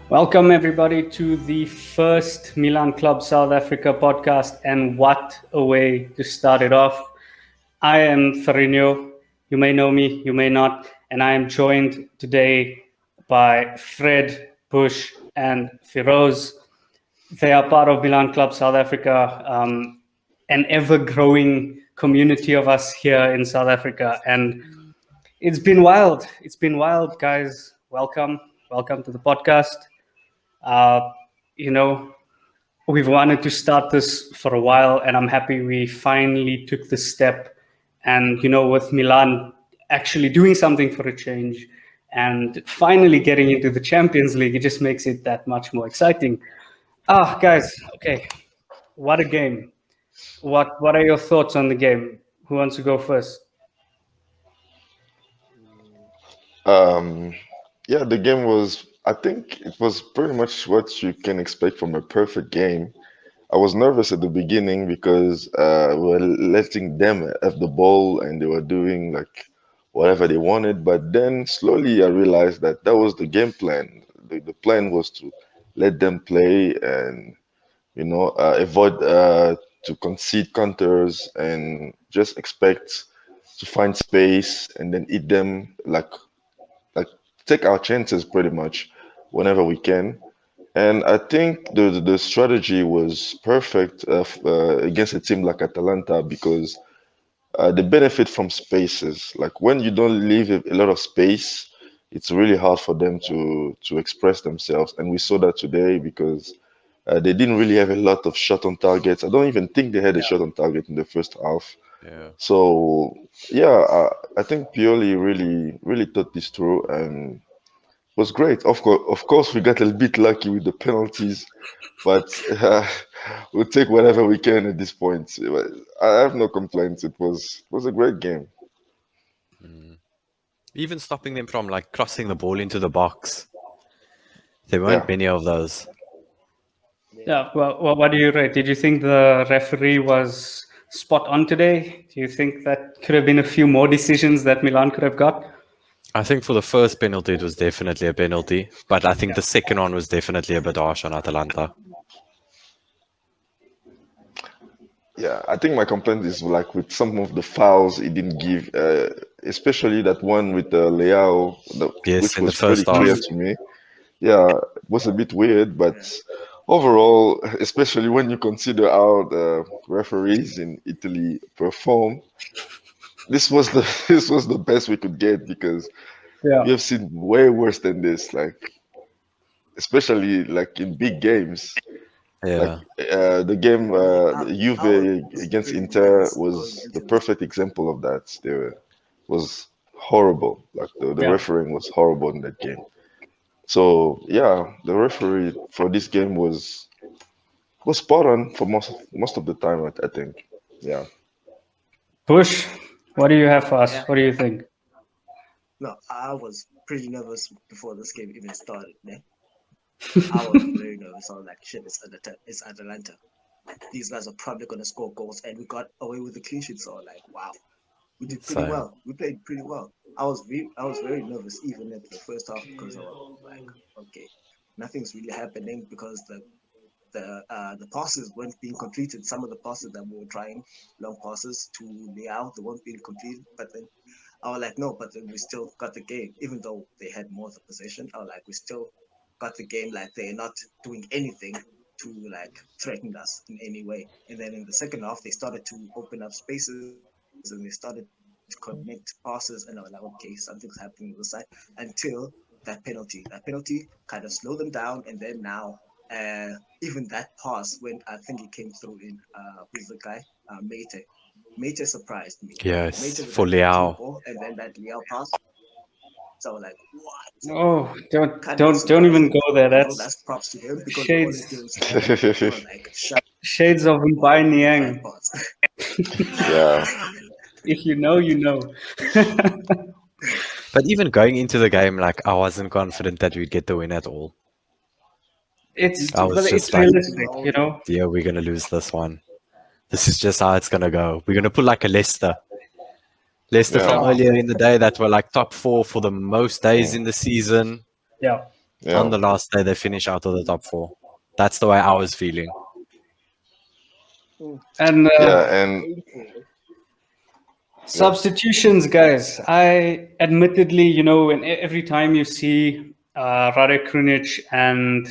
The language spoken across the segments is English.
Welcome, everybody, to the first Milan Club South Africa podcast. And what a way to start it off! I am Farinho. You may know me, you may not. And I am joined today by Fred, Bush, and Firoz. They are part of Milan Club South Africa, an ever growing community of us here in South Africa. And it's been wild. It's been wild, guys. Welcome. Welcome to the podcast. Uh, you know, we've wanted to start this for a while, and I'm happy we finally took the step. And, with Milan actually doing something for a change and finally getting into the Champions League, it just makes it that much more exciting. Guys, okay, what a game. What are your thoughts on the game? Who wants to go first? Um, yeah, the game was, I think it was pretty much what you can expect from a perfect game. I was nervous at the beginning because we were letting them have the ball and they were doing like whatever they wanted. But then slowly I realized that that was the game plan. The plan was to let them play and, avoid to concede counters and just expect to find space and then eat them like take our chances pretty much whenever we can. And I think the strategy was perfect against a team like Atalanta because they benefit from spaces. Like when you don't leave a lot of space, it's really hard for them to express themselves. And we saw that today because they didn't really have a lot of shot on targets. I don't even think they had a shot on target in the first half. Yeah. So yeah, I think Pioli really thought this through and was great. Of course, we got a bit lucky with the penalties, but we'll take whatever we can at this point. I have no complaints. It was a great game. Even stopping them from like crossing the ball into the box. There weren't Yeah. many of those. Yeah, well, what do you rate? Did you think the referee was spot on today? Do you think that could have been a few more decisions that Milan could have got? I think for the first penalty, it was definitely a penalty, but I think the second one was definitely a bit harsh on Atalanta. Yeah, I think my complaint is like with some of the fouls he didn't give, especially that one with Leao, Yes, which in the was pretty first half. clear to me. Yeah, it was a bit weird, but overall, especially when you consider how the referees in Italy perform, this was the this was the best we could get because we Yeah, have seen way worse than this. Like especially like in big games, like Yeah. the game I Juve was against pretty Inter nervous going was the into this. perfect example of that. Was horrible. Like the yeah. refereeing was horrible in that game. So yeah, the referee for this game was spot on for most of the time. I think. Yeah. Bush, what do you have for us? Yeah, What do you think? no, I was pretty nervous before this game even started. Man. I was very nervous. I was like, shit, it's Atalanta. These guys are probably gonna score goals, and we got away with the clean sheet. So like, wow, we did pretty Same. well. We played pretty well. I was very nervous even at the first half because I was like, okay, nothing's really happening because the passes weren't being completed. Some of the passes that we were trying, long passes to Leao, they weren't being completed. But then I was like, no, but then we still got the game, even though they had more of the possession. I was like, we still got the game. Like they're not doing anything to like threaten us in any way. And then in the second half, they started to open up spaces and they started to connect passes. And I was like, okay, something's happening on the side until that penalty kind of slowed them down. And then now even that pass when I think it came through in who's the guy? Mate. Mate surprised me. Yes, Mate with for that control Leao. ball and then that Leao pass. So I was like, what? Oh, Kind of don't even surprising. go there. Although That's that's props to him because we always give shades him credit. I was like, shut shades of Mbai that Niang. pass. Yeah. If you know, you know. But even going into the game, like I wasn't confident that we'd get the win at all. I was But just it's like, realistic, you know. yeah, we're gonna lose this one. This is just how it's gonna go. We're gonna put like a Leicester from Yeah. Yeah, earlier in the day that were like top 4 for the most days Mm. in the season. yeah. On the Yeah. last day, they finish out of the top 4. That's the way I was feeling. And Yeah, and substitutions, guys. I admittedly, when every time you see Radek Krunic and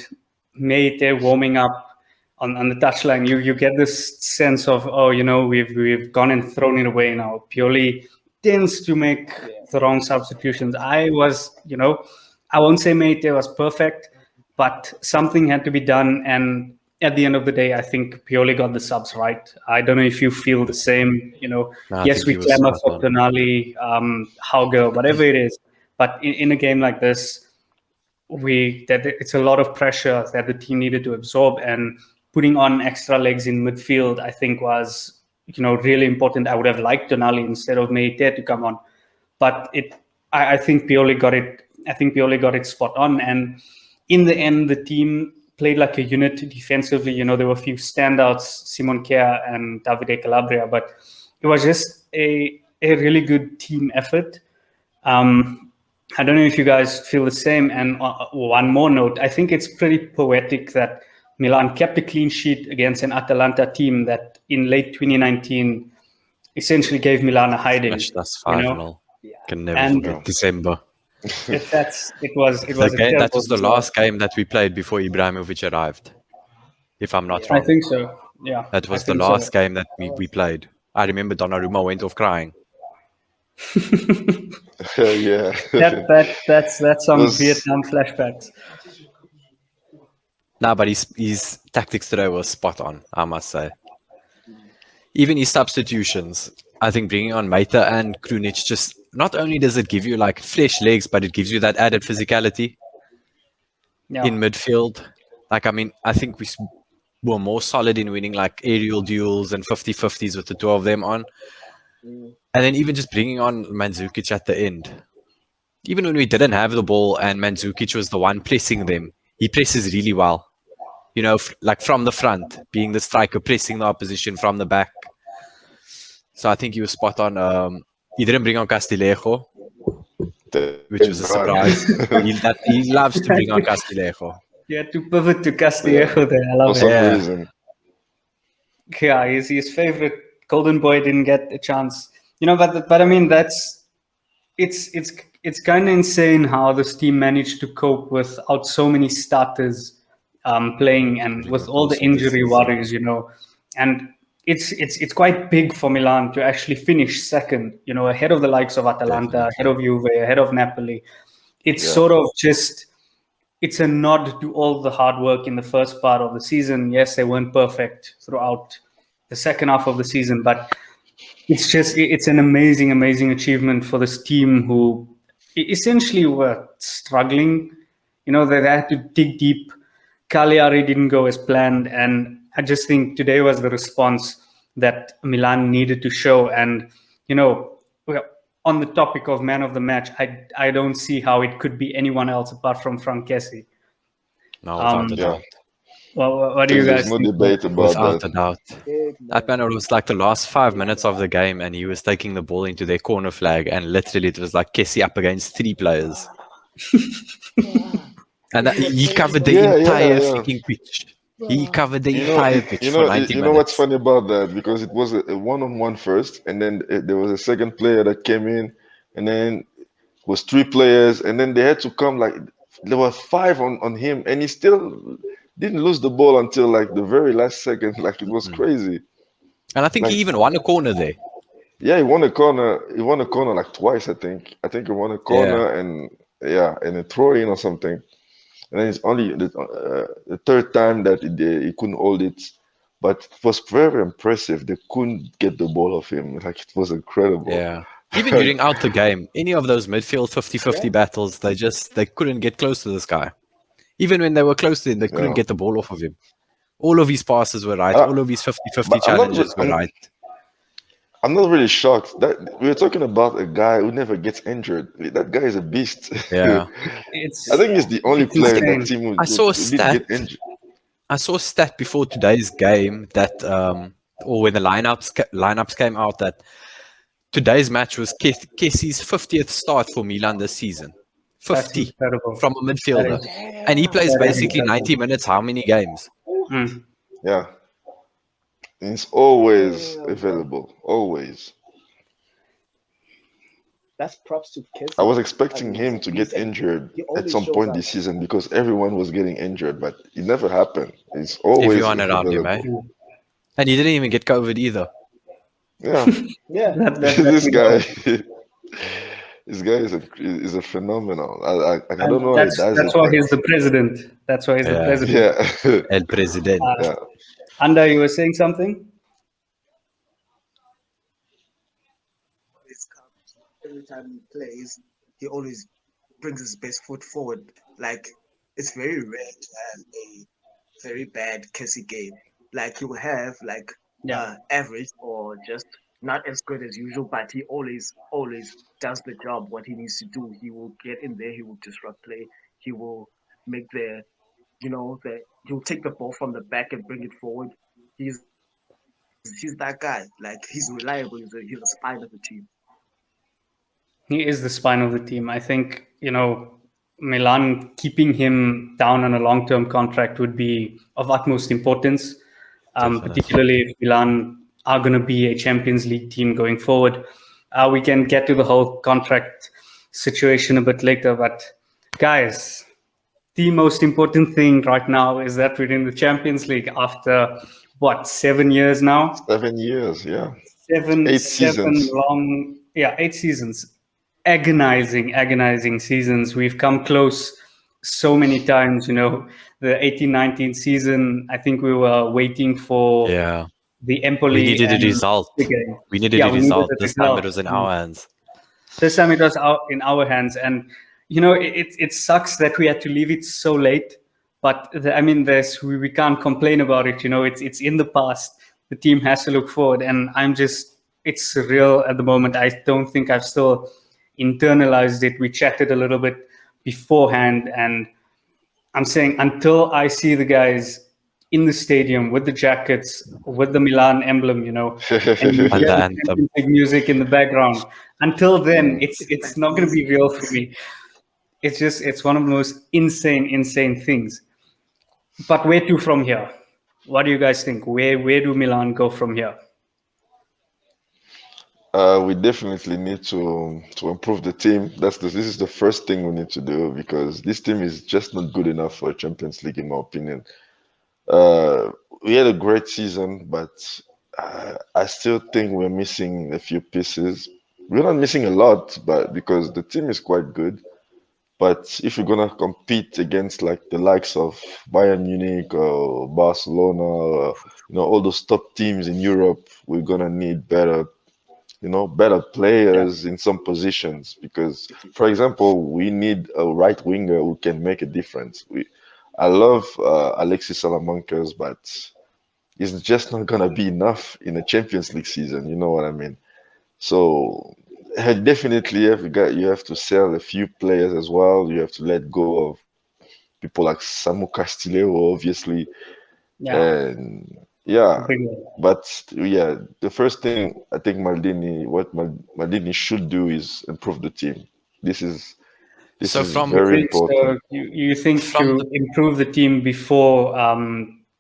Meite warming up on the touchline, you get this sense of, oh, we've gone and thrown it away now. Pioli tends to make the wrong substitutions. I won't say Meite was perfect, but something had to be done. And at the end of the day, I think Pioli got the subs right. I don't know if you feel the same. No, I Yes, think we he was clamor spot for on. Tonali, Hauger, whatever it is. But in a game like this, it's a lot of pressure that the team needed to absorb, and putting on extra legs in midfield, I think was really important. I would have liked Tonali instead of Meite to come on, but I think Pioli got it. I think Pioli got it spot on, and in the end, the team played like a unit defensively. There were a few standouts, Simon Kjær and Davide Calabria, but it was just a really good team effort. I don't know if you guys feel the same. And one more note, I think it's pretty poetic that Milan kept a clean sheet against an Atalanta team that in late 2019 essentially gave Milan a hiding. Smashed us 5-0. Can never And forget December. it was a That terrible was the result. last game that we played before Ibrahimovic arrived, if I'm not I wrong. think so. Yeah. That was I the think last so. game that we played. I remember Donnarumma went off crying. yeah. That's some Was- Vietnam flashbacks. No, but his tactics today was spot on, I must say. Even his substitutions, I think bringing on Meite and Krunic, just not only does it give you like fresh legs, but it gives you that added physicality Yeah. in midfield. Like, I mean, I think we were more solid in winning like aerial duels and 50-50s with the two of them on. And then even just bringing on Mandzukic at the end. Even when we didn't have the ball and Mandzukic was the one pressing them, he presses really well. Like from the front, being the striker, pressing the opposition from the back. So I think he was spot on. He didn't bring on Castillejo, which was a surprise. he loves to bring on Castillejo. You had to pivot to Castillejo there. I For love some it. Yeah. reason. Yeah, his favorite golden boy didn't get a chance. But I mean it's kind of insane how this team managed to cope without so many starters playing and with all the injury worries, and it's quite big for Milan to actually finish second, ahead of the likes of Atalanta, ahead of Juve, ahead of Napoli. It's sort of just, it's a nod to all the hard work in the first part of the season. Yes, they weren't perfect throughout the second half of the season, but it's an amazing achievement for this team who essentially were struggling. They had to dig deep. Cagliari didn't go as planned, and I just think today was the response that Milan needed to show. And on the topic of man of the match, I don't see how it could be anyone else apart from Frank Kessie. No, without a doubt. Well, what do you There's guys no think? debate about Without that. a doubt. That man, it was like the last 5 minutes of the game, and he was taking the ball into their corner flag, and literally it was like Kessie up against 3 players. And he covered the entire freaking pitch. He covered the entire pitch for 90 You know minutes. what's funny about that? Because it was a one-on-one first, and then there was a second player that came in, and then it was 3 players, and then they had to come like there were 5 on him, and he still didn't lose the ball until like the very last second. Like it was crazy. And I think he even won a corner there. Yeah, he won a corner. He won a corner like twice, I think. I think he won a corner and a throw-in or something. And then it's only the third time that he couldn't hold it. But it was very impressive. They couldn't get the ball off him. Like it was incredible. Yeah. Even during out the game, any of those midfield 50-50 battles, they couldn't get close to this guy. Even when they were close to him, they couldn't get the ball off of him. All of his passes were right. All of his 50-50 challenges were right. I'm not really shocked that we're talking about a guy who never gets injured. That guy is a beast. Yeah. I think he's the only player in that team who didn't get injured. I saw a stat before today's game that, or when the lineups came out, that today's match was Kessie's 50th start for Milan this season. That's 50 incredible. from a That midfielder. is, And he plays that is basically incredible. 90 minutes, how many games? Mm. Yeah, he's always available, always. That's props to I was Kessie. I expecting mean, him to get injured he at always some shows point up. this season because everyone was getting injured, but it never happened. He's always Everyone around him, eh? available. Mm. And he didn't even get COVID either. Yeah, Yeah, That this we guy, know. this guy is a phenomenal. I don't And know how he does that's it, why but he's the president. That's why he's the Yeah. president. yeah, El President. Uh, yeah. Anda, you were saying something? always comes every time he plays. He always brings his best foot forward. Like it's very rare to have a very bad Kessie game. Like he will have like Yeah. average or just not as good as usual, but he always does the job what he needs to do. He will get in there, he will disrupt play, he will make the he'll take the ball from the back and bring it forward. He's that guy. Like he's reliable, he's a spine of the team. He is the spine of the team. I think, Milan keeping him down on a long term contract would be of utmost importance, Definitely. particularly if Milan are going to be a Champions League team going forward. We can get to the whole contract situation a bit later, but guys, the most important thing right now is that we're in the Champions League after what, 7 years now? 7 years, yeah. Seven, Eight seven seasons. long, yeah, 8 seasons. Agonizing seasons. We've come close so many times, the 18-19 season. I think we were waiting for Yeah. the We Empoli needed a and result. the game. We needed Yeah, a we needed result. the This time it result. was in our hands. This time it was out in our hands, and it sucks that we had to leave it so late. But I mean, we can't complain about it. It's in the past. The team has to look forward, and it's surreal at the moment. I don't think I've still internalized it. We chatted a little bit beforehand, and I'm saying until I see the guys in the stadium with the jackets, with the Milan emblem, and you And hear the the anthem. Champions League music in the background. Until then, Mm. it's not going to be real for me. It's one of the most insane things. But where to from here? What do you guys think? Where do Milan go from here? We definitely need to improve the team. This is the first thing we need to do because this team is just not good enough for a Champions League, in my opinion. Uh, we had a great season, but I still think we're missing a few pieces. We're not missing a lot, but because the team is quite good. But if you're gonna compete against like the likes of Bayern Munich or Barcelona, or, all those top teams in Europe, we're gonna need better Yeah, players in some positions because, for example, we need a right winger who can make a difference. I love Alexis Salamanca's, but it's just not gonna be enough in a Champions League season. You know what I mean? So definitely, you have to sell a few players as well. You have to let go of people like Samu Castillo, obviously, yeah. and yeah, Bring but yeah, the first thing I think Maldini should do is improve the team. This is this So is from You very think important. so? You think from to the improve the team before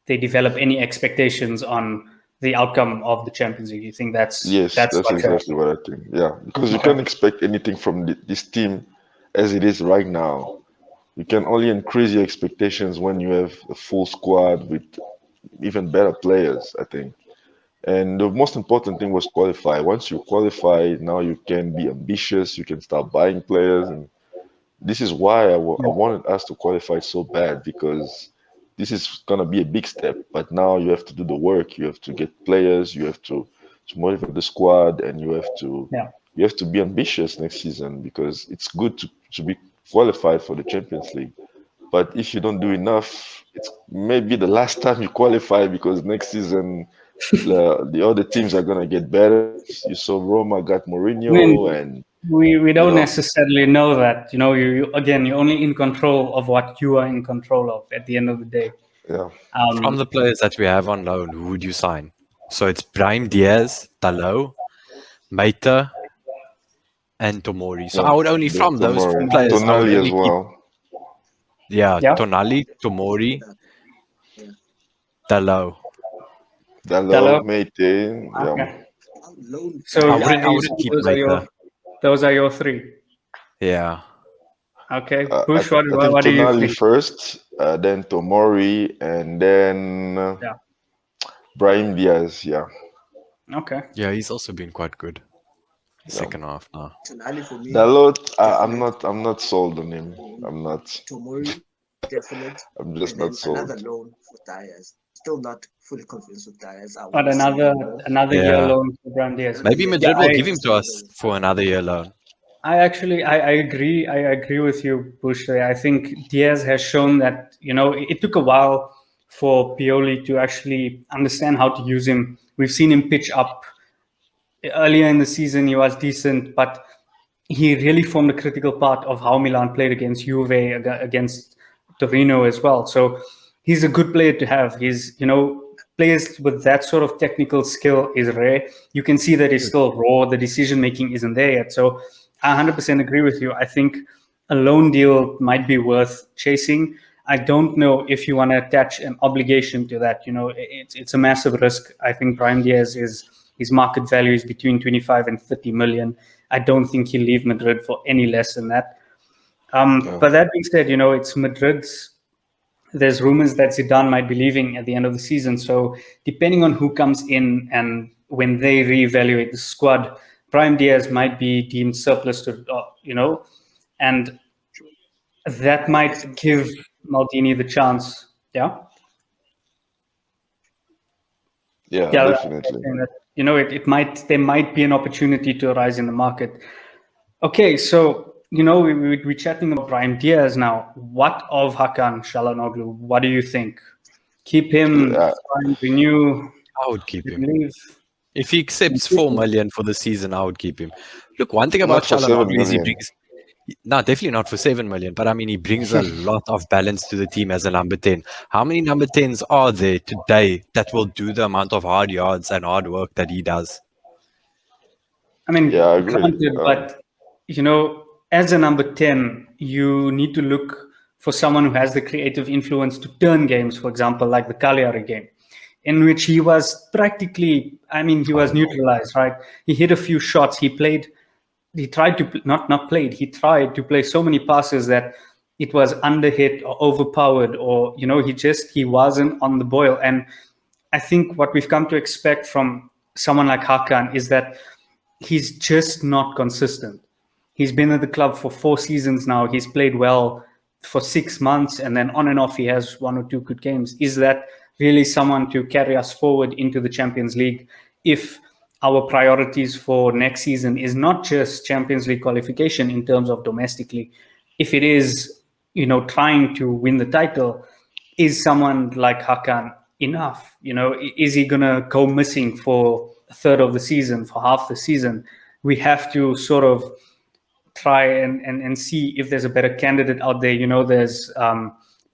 they develop any expectations on the outcome of the Champions League? You think Yes, that's that's what? exactly what I think. Yeah, because you Okay. can't expect anything from this team as it is right now. You can only increase your expectations when you have a full squad with even better players, I think. And the most important thing was qualify. Once you qualify, now you can be ambitious, you can start buying players. And this is why I wanted us to qualify so bad because this is going to be a big step. But now you have to do the work. You have to get players, you have to motivate the squad, and Yeah. you have to be ambitious next season because it's good to be qualified for the Champions League. But if you don't do enough, it's maybe the last time you qualify because next season the other teams are gonna get better. You saw Roma got I Mourinho, mean, and we you don't know, necessarily know that. You're only in control of what you are in control of at the end of the day. yeah, from the players that we have on loan, who would you sign? So it's Brahim Diaz, Dalot, Maita, and Tomori. So Yeah, I would only the from those four Tomori, players, I would Tonali as only keep well. Yeah, Tonali, Tomori, Yeah, yeah. Dalot. Dallo, Dallo. Meite, yeah. Okay. Loan So I players. wouldn't I you wouldn't saying keep Maita. those are your three. Yeah. Okay, I, Bush, I think what do you Tonali think? first, then Tomori, and then Yeah. Brahim Diaz. Yeah, Okay. Yeah, he's also been quite good. yeah. Second half now. Tonali for me, Dalot, definite. I'm not sold on him. Mm, I'm not. Tomori, definite. I'm just And not then another sold. loan for Diaz. Still not fully convinced with Diaz. I want But to see him more. another year Yeah. loan for Brandes. Another Maybe year, Yeah, Madrid will yeah, give him just to another us year. for another year loan. I agree. I agree with you, Bush. I think Diaz has shown that it took a while for Pioli to actually understand how to use him. We've seen him pitch up earlier in the season. He was decent, but he really formed a critical part of how Milan played against Juve, against Torino as well. So he's a good player to have. Players with that sort of technical skill is rare. You can see that he's still raw. The decision making isn't there yet. So I 100% agree with you. I think a loan deal might be worth chasing. I don't know if you want to attach an obligation to that. It's a massive risk. I think Prime Diaz is his market value is between 25 and 30 million. I don't think he'll leave Madrid for any less than that. Yeah, But that being said, it's Madrid's. There's rumors that Zidane might be leaving at the end of the season. So depending on who comes in and when they reevaluate the squad, Prime Diaz might be deemed surplus to, and that Yeah, might definitely. give Maldini the chance. Yeah. yeah, Yeah. definitely. Saying that, there might be an opportunity to arise in the market. Okay, so we're chatting about Brahim Diaz now. What of Hakan Çalhanoğlu? What do you think? Keep him, Uh, sign, renew, I would keep him. leave. If he accepts 4 million for the season, I would keep him. Look, one thing about not for seven Çalhanoğlu is he million. brings, no, definitely not for 7 million, but I mean, he brings a lot of balance to the team as a number 10. How many number 10s are there today that will do the amount of hard yards and hard work that he does? I mean, Yeah, I agree. granted, but as a number 10, you need to look for someone who has the creative influence to turn games, for example, like the Cagliari game, in which he was practically, he was neutralized, right? He hit a few shots. He tried to, not played, he tried to play so many passes that it was underhit or overpowered, or, he wasn't on the boil. And I think what we've come to expect from someone like Hakan is that he's just not consistent. He's been at the club for 4 seasons now. He's played well for 6 months, and then on and off he has one or two good games. Is that really someone to carry us forward into the Champions League if our priorities for next season is not just Champions League qualification in terms of domestically? If it is, trying to win the title, is someone like Hakan enough? Is he gonna go missing for a third of the season, for half the season? We have to sort of try and see if there's a better candidate out there. There's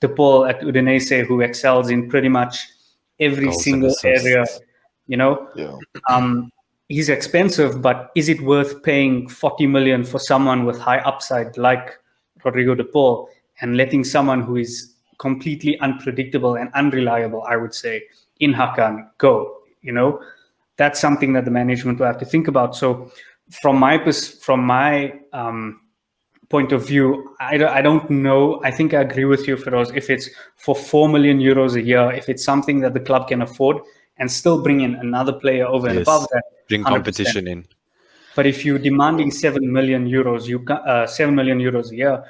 De Paul at Udinese, who excels in pretty much every Goals and single area. assists. Yeah, He's expensive, but is it worth paying 40 million for someone with high upside like Rodrigo De Paul, and letting someone who is completely unpredictable and unreliable, I would say, in Hakan go? That's something that the management will have to think about. So from my point of view, I don't know. I think I agree with you, Feroz. If it's for 4 million euros a year, if it's something that the club can afford and still bring in another player over and above Yes. that, Bring 100%. competition in. But if you're demanding 7 million euros, 7 million euros a year,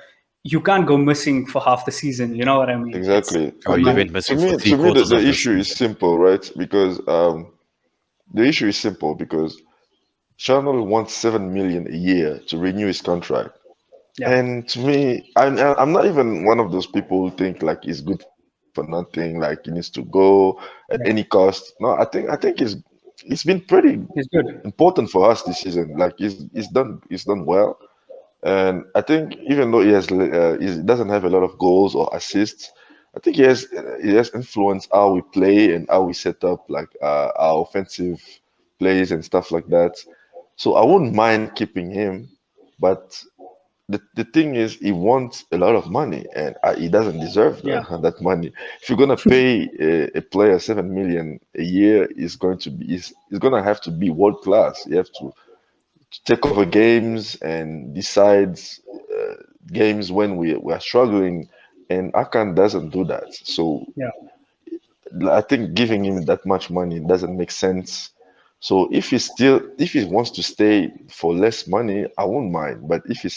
you can't go missing for half the season. You know what I mean? exactly. Oh, And you then went missing for three to me, quarters the of the issue is season. simple, right? Because the issue is simple because Chanel wants 7 million a year to renew his contract. Yeah. And to me, I'm not even one of those people who think like he's good for nothing, like he needs to go at any cost. No, I think he's been pretty It's good. important for us this season. Like he's done well. And I think even though he doesn't have a lot of goals or assists, I think he has influenced how we play and how we set up like our offensive plays and stuff like that. So I wouldn't mind keeping him. But the thing is, he wants a lot of money, and he doesn't deserve Yeah. that money. If you're gonna pay a player 7 million a year, he's gonna have to be world class. You have to take over games and decides games when we are struggling, and Akan doesn't do that. So Yeah. I think giving him that much money doesn't make sense. So if he wants to stay for less money, I won't mind. But if he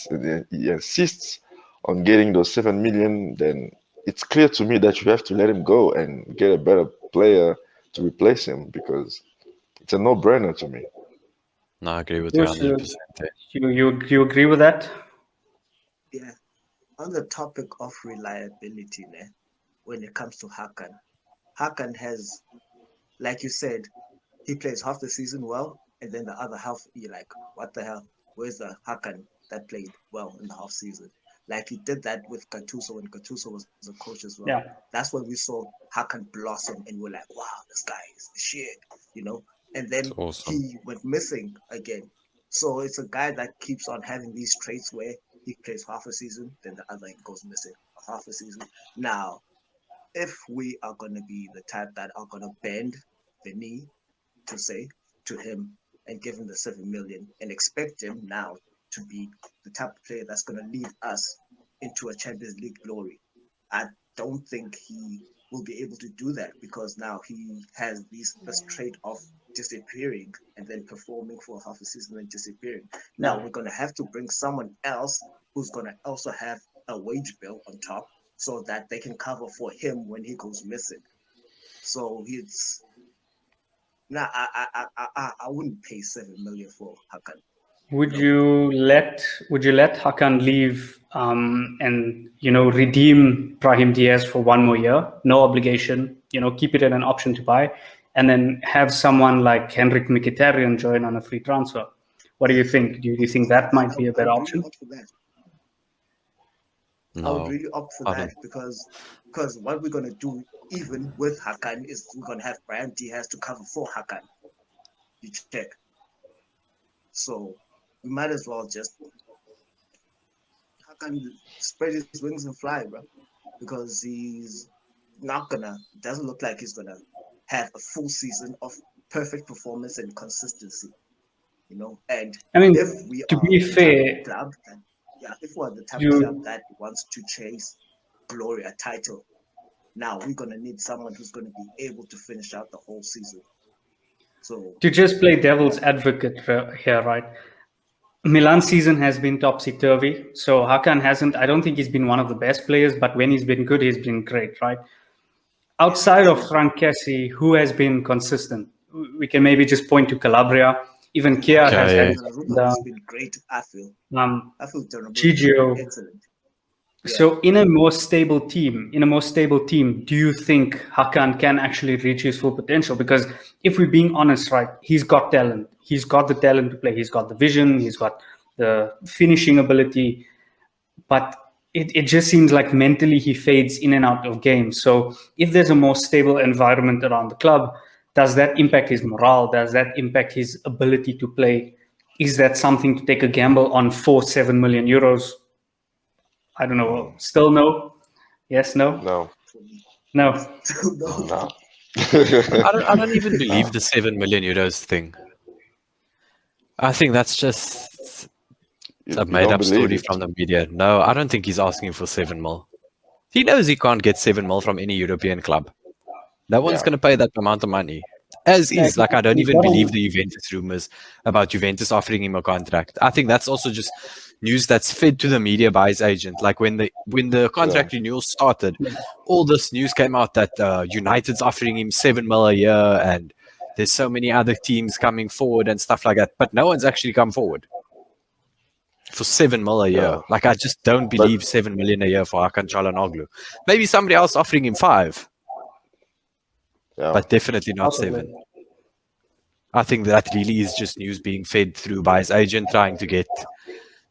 insists on getting those 7 million, then it's clear to me that you have to let him go and get a better player to replace him, because it's a no-brainer to me. No, I agree with you Yes, 100%. you agree with that? Yeah. On the topic of reliability, when it comes to Hakan has, like you said, he plays half the season well, and then the other half, you're like, what the hell? Where's the Hakan that played well in the half season? Like he did that with Gattuso when Gattuso was a coach as well. Yeah. That's when we saw Hakan blossom, and we're like, wow, this guy is the shit, And then It's awesome. he went missing again. So it's a guy that keeps on having these traits where he plays half a season, then the other goes missing half a season. Now, if we are going to be the type that are going to bend the knee to say to him and give him the 7 million and expect him now to be the type of player that's going to lead us into a Champions League glory, I don't think he will be able to do that, because now he has this trait of disappearing and then performing for half a season and disappearing. Now we're going to have to bring someone else who's going to also have a wage bill on top, so that they can cover for him when he goes missing. So it's I wouldn't pay 7 million for Hakan. Would you let Hakan leave and redeem Brahim Diaz for one more year, no obligation, keep it in an option to buy, and then have someone like Henrik Mkhitaryan join on a free transfer? What do you think? Do you think that might be a better option? Really opt for that. No, I would really opt for I that, don't. because what we're gonna do even with Hakan is we're gonna have Brahim Diaz to cover for Hakan. You check. So we might as well just Hakan spread his wings and fly, bro, because he's not gonna. Doesn't look like he's gonna have a full season of perfect performance and consistency. And I mean, if we to are be the type fair, of club that, if we're the type of you club that wants to chase glory, a title, now we're gonna need someone who's gonna be able to finish out the whole season. So to just play devil's advocate here, right? Milan season has been topsy-turvy. So Hakan hasn't, I don't think he's been one of the best players, but when he's been good, he's been great, right? Outside of Frank Kessie, who has been consistent? We can maybe just point to Calabria. Even Kia has Okay. had Donnarumma has been great, I feel. Donnarumma has Gigio. been excellent. Yeah. So in a more stable team, do you think Hakan can actually reach his full potential? Because if we're being honest, right, he's got talent. He's got the talent to play. He's got the vision. He's got the finishing ability. But it just seems like mentally he fades in and out of games. So if there's a more stable environment around the club, does that impact his morale? Does that impact his ability to play? Is that something to take a gamble on for 7 million euros? I don't know. Still no? Yes, no? No, No. no. I don't even believe the 7 million euros thing. I think that's just a You made don't up believe story it? from the media. No, I don't think he's asking for 7 mil. He knows he can't get 7 mil from any European club. No one's Yeah. going to pay that amount of money. As Yeah, is, like, I don't he even got believe on- the Juventus rumors about Juventus offering him a contract. I think that's also just news that's fed to the media by his agent. Like when the contract renewal started, all this news came out that United's offering him 7 mil a year, and there's so many other teams coming forward and stuff like that. But no one's actually come forward for 7 mil a year. Yeah. Like, I just don't believe 7 million a year for Hakan Çalhanoğlu. Maybe somebody else offering him 5, Yeah. but definitely not 7. I think that really is just news being fed through by his agent trying to get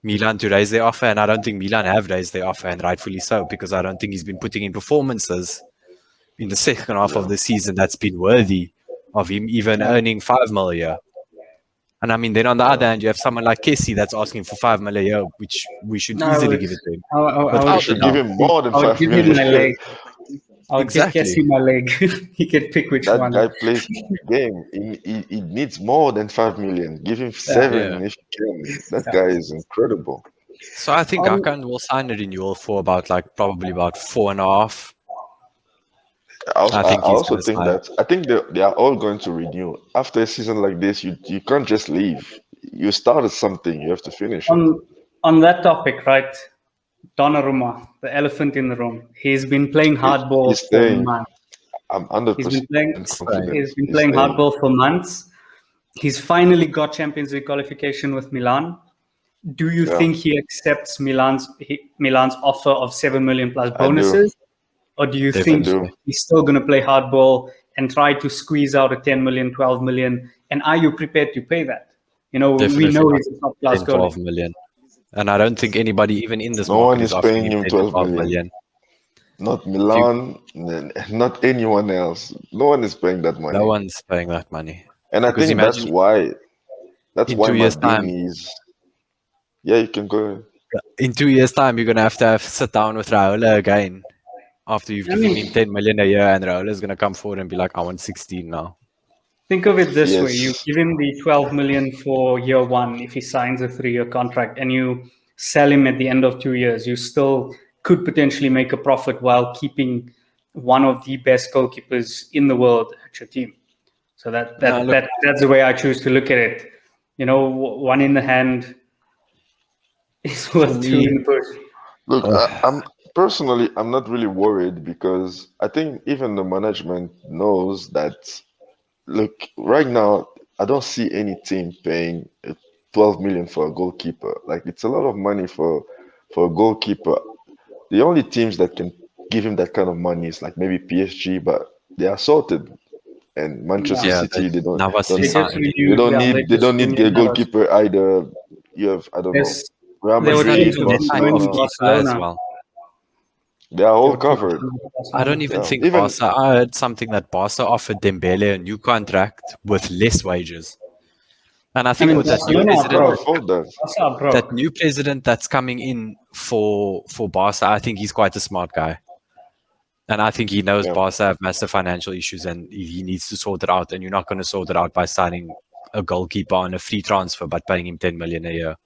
Milan to raise their offer, and I don't think Milan have raised their offer, and rightfully so, because I don't think he's been putting in performances in the second half of the season that's been worthy of him even earning 5 mil a year. And I mean, then on the other hand, you have someone like Kessie that's asking for 5 million a year, which we should No, I easily would, give it to him. I, I, I Without would, We a should doubt. give him more than I would 5 give him my million. leg. I would give Exactly. Kessie my leg. He can pick which That one. guy plays the game. He needs more than 5 million. Give him Yeah. 7 Yeah. if you can. That Yeah. guy is incredible. So I think Um, Hakan will sign a renewal for about probably about 4.5. I think I he's also going to think sign. that they are all going to renew after a season like this. You can't just leave. You started something. You have to finish it. on that topic, right? Donnarumma, the elephant in the room. He's been playing hardball He's for staying. months. I'm He's been 100% playing. confident. He's been He's playing staying. hardball for months. He's finally got Champions League qualification with Milan. Do you Yeah. think he accepts Milan's offer of 7 million plus I do. bonuses, or do you think Definitely. he's still going to play hardball and try to squeeze out a 10 million, 12 million? And are you prepared to pay that? You know, Definitely we know not he's a top class 10, 12 goalie. million. And I don't think anybody, even in this No one market, is is offering paying him him 10 to 12 12 million. million. Not Milan, not anyone else. No one is paying that money. No one's paying that money. And I Because think that's imagine why. That's in why 2 years' time, Maldini is. Yeah, you can go ahead. in 2 years' time, you're going to have sit down with Raul again after you've I given mean, him 10 million a year, and Raul is going to come forward and be like, I want 16 now. think of it this way: you Yes. give him the 12 million for year one if he signs a 3-year contract, and you sell him at the end of 2 years. You still could potentially make a profit while keeping one of the best goalkeepers in the world at your team. So that's the way I choose to look at it. You know, one in the hand is worth two in the bush. Look, I'm not really worried because I think even the management knows that. Look, right now, I don't see any team paying 12 million for a goalkeeper. Like it's a lot of money for a goalkeeper. The only teams that can give him that kind of money is like maybe PSG, but they are sorted. And Manchester Yeah, City, they don't Navas don't They is just signed. they renewed. don't Yeah, need they they just don't need renewed a Navas. goalkeeper either. You have I don't know Real There were Madrid, teams They of him signed joining goalkeeper as Barcelona. well. they are They all were talking covered. about I don't Barcelona. even Yeah, think even Barca. I heard something that Barca offered Dembele a new contract with less wages. And I I think mean, with that new Barcelona are president, broke. afford that. Barca are broke. that new president that's coming in for Barca, I think he's quite a smart guy. And I think he knows Yeah. Barca have massive financial issues and he needs to sort it out. And you're not going to sort it out by signing a goalkeeper on a free transfer, but paying him 10 million a year.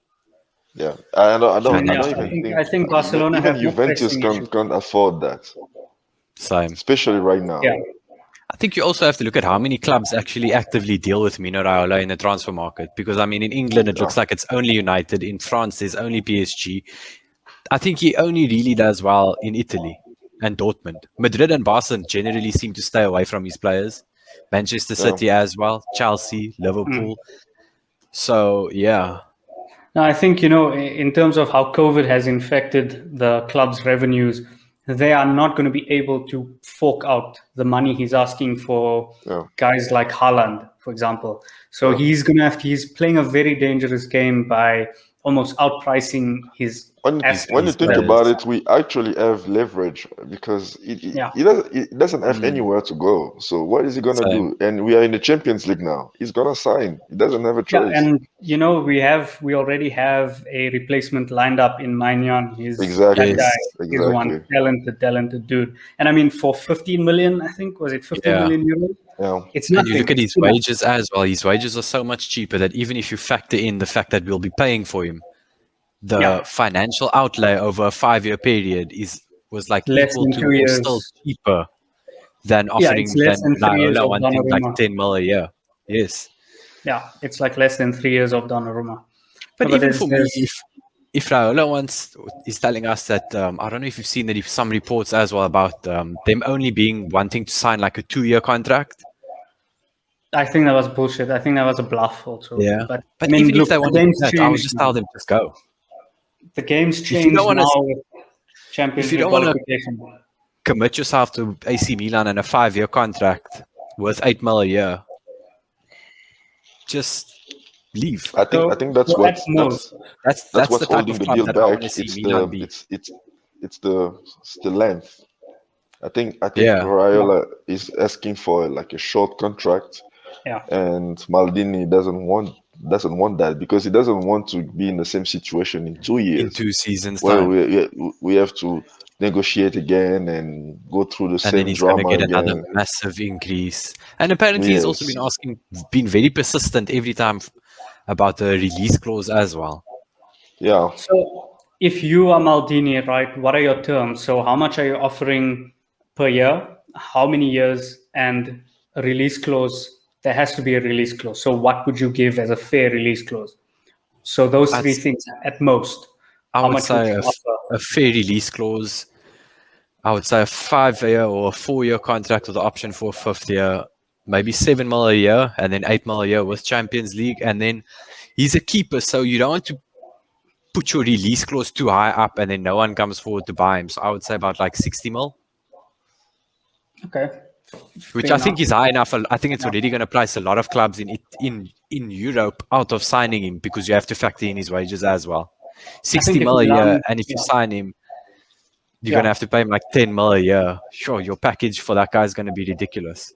Yeah, I don't Yeah, Financially. I think Barcelona even have more Juventus pressing issues. can't afford that, Same. especially right now. Yeah, I think you also have to look at how many clubs actually actively deal with Mino Raiola in the transfer market. Because, I mean, in England, it looks like it's only United. In France, there's only PSG. I think he only really does well in Italy and Dortmund. Madrid and Barca generally seem to stay away from his players. Manchester Yeah. City as well. Chelsea, Liverpool. So, yeah. no, I think in terms of how COVID has infected the club's revenues, they are not going to be able to fork out the money he's asking for Yeah. guys like Haaland, for example. So Yeah. he's playing a very dangerous game by almost outpricing his When assets. you think players. about it, we actually have leverage because Yeah. he doesn't have anywhere to go. So what is he gonna Same. do? And we are in the Champions League now. He's gonna sign. He doesn't have a Yeah, choice. and we already have a replacement lined up in Maignan. He's Exactly. that guy. Yes, He's one exactly. talented dude. And I mean, for 15 million, I think was it 15 Yeah. million euros? Yeah. It's And nothing. you look at It's his peanuts. wages as well. His wages are so much cheaper that even if you factor in the fact that we'll be paying for him, the Yeah. financial outlay over a 5-year period was like Less equal than to 2 or years. still cheaper than Yeah, offering it's less than 3 years Raiola of wanting like Donnarumma. 10 mil a year. Yes. Yeah, it's like less than 3 years of Donnarumma. But No, even for me, there's- if Raiola is telling us that, I don't know if you've seen that some reports as well about them only wanting to sign like a 2-year contract. I think that was bullshit. I think that was a bluff also. Yeah. But But I mean, even look, if they the want to do game's that, I would changed. just now. tell them just go. The game's If you changed don't want now to with Champions if you League don't wanna- qualification. commit yourself to AC Milan and a 5-year contract worth 8 mil a year, just leave. I think that's So what's at most, That's what's the type holding of the club deal that I back. want to see Milan be. It's the length. I think Yeah. Raiola is asking for like a short contract, yeah. and Maldini doesn't want doesn't want that because he doesn't want to be in the same situation in 2 years. In 2 seasons where time. we have to negotiate again and go through the And then same he's going to drama get another again. massive increase. And apparently he's also Yes. been very persistent every time about the release clause as well. Yeah. So if you are Maldini, right, what are your terms? So how much are you offering per year? How many years? And a release clause, there has to be a release clause. So what would you give as a fair release clause? So those three things at most. I How would much would say you offer? a fair release clause. I would say a 5-year or a 4-year contract with the option for a 5th year, maybe 7 mil a year, and then 8 mil a year with Champions League. And then he's a keeper, so you don't want to put your release clause too high up, and then no one comes forward to buy him. So I would say about like 60 mil. Okay. Which Fair I think enough. is high enough. I think it's already going to price a lot of clubs in Europe out of signing him because you have to factor in his wages as well. 60 if mil a year, Milan- and if you yeah. sign him, you're going to have to pay him like 10 mil a year. Sure, your package for that guy is going to be ridiculous.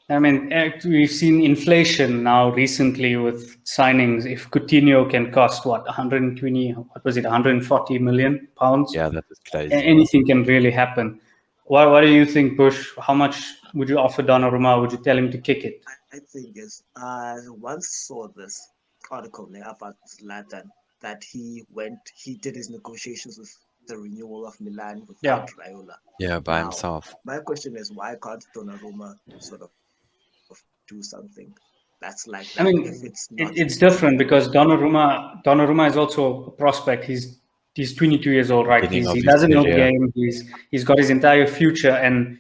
I mean, we've seen inflation now recently with signings. If Coutinho can cost what 120, what was it, 140 million pounds? Yeah, that is crazy. Anything can really happen. What do you think, Bush? How much would you offer Donnarumma? Would you tell him to kick it? I think is I once saw this article about Zlatan that he did his negotiations with the renewal of Milan without Raiola. Yeah, by Now, himself. My question is why can't Donnarumma sort of do something that's like that? I mean, if it's not it's different because Donnarumma is also a prospect. He's 22 years old, right? Beginning of He his doesn't know the career. game. He's got his entire future, and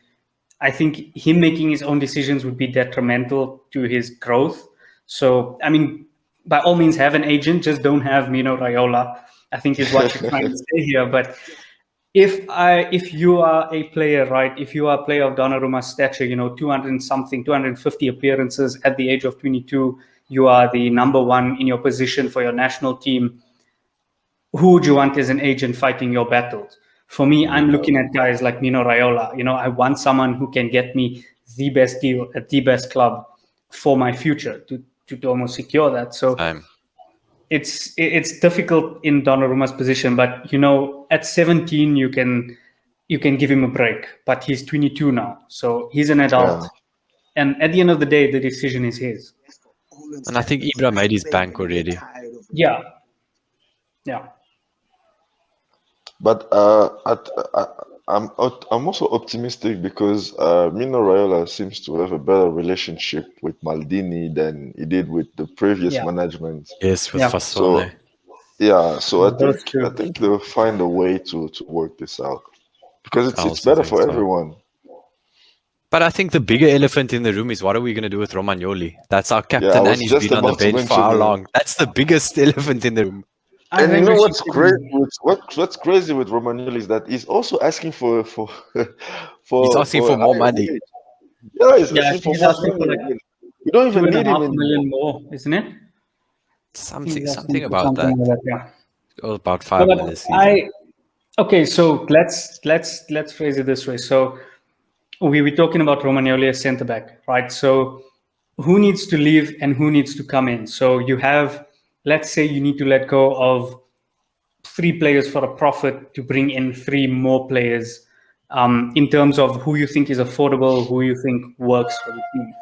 I think him making his own decisions would be detrimental to his growth. So, I mean, by all means, have an agent. Just don't have Mino Raiola, I think is what you're trying to say here. But if you are a player, right, if you are a player of Donnarumma's stature, 250 appearances at the age of 22, you are the number one in your position for your national team. Who would you want as an agent fighting your battles? For me, I'm looking at guys like Mino Raiola. I want someone who can get me the best deal at the best club for my future to almost secure that. So it's difficult in Donnarumma's position, but at 17 you can give him a break. But he's 22 now, so he's an adult, and at the end of the day, the decision is his. And I think Ibra made his bank already. Yeah. But I'm also optimistic because Mino Raiola seems to have a better relationship with Maldini than he did with the previous management. Yes, with So Fasone. I think they'll find a way to work this out because it's better for everyone. But I think the bigger elephant in the room is what are we going to do with Romagnoli? That's our captain, and he's been on the bench for how long? That's the biggest elephant in the room. And you know what's crazy? What's crazy with Romagnoli is that he's also asking for he's asking for more money. Yeah, he's asking for more money. Like you don't even need him $2.5 million more, isn't it? Something about that. Or about 5 million this season. Okay, so let's phrase it this way. So we were talking about Romagnoli as centre back, right? So who needs to leave and who needs to come in? So you have, let's say you need to let go of 3 players for a profit to bring in 3 more players, in terms of who you think is affordable, who you think works for the team.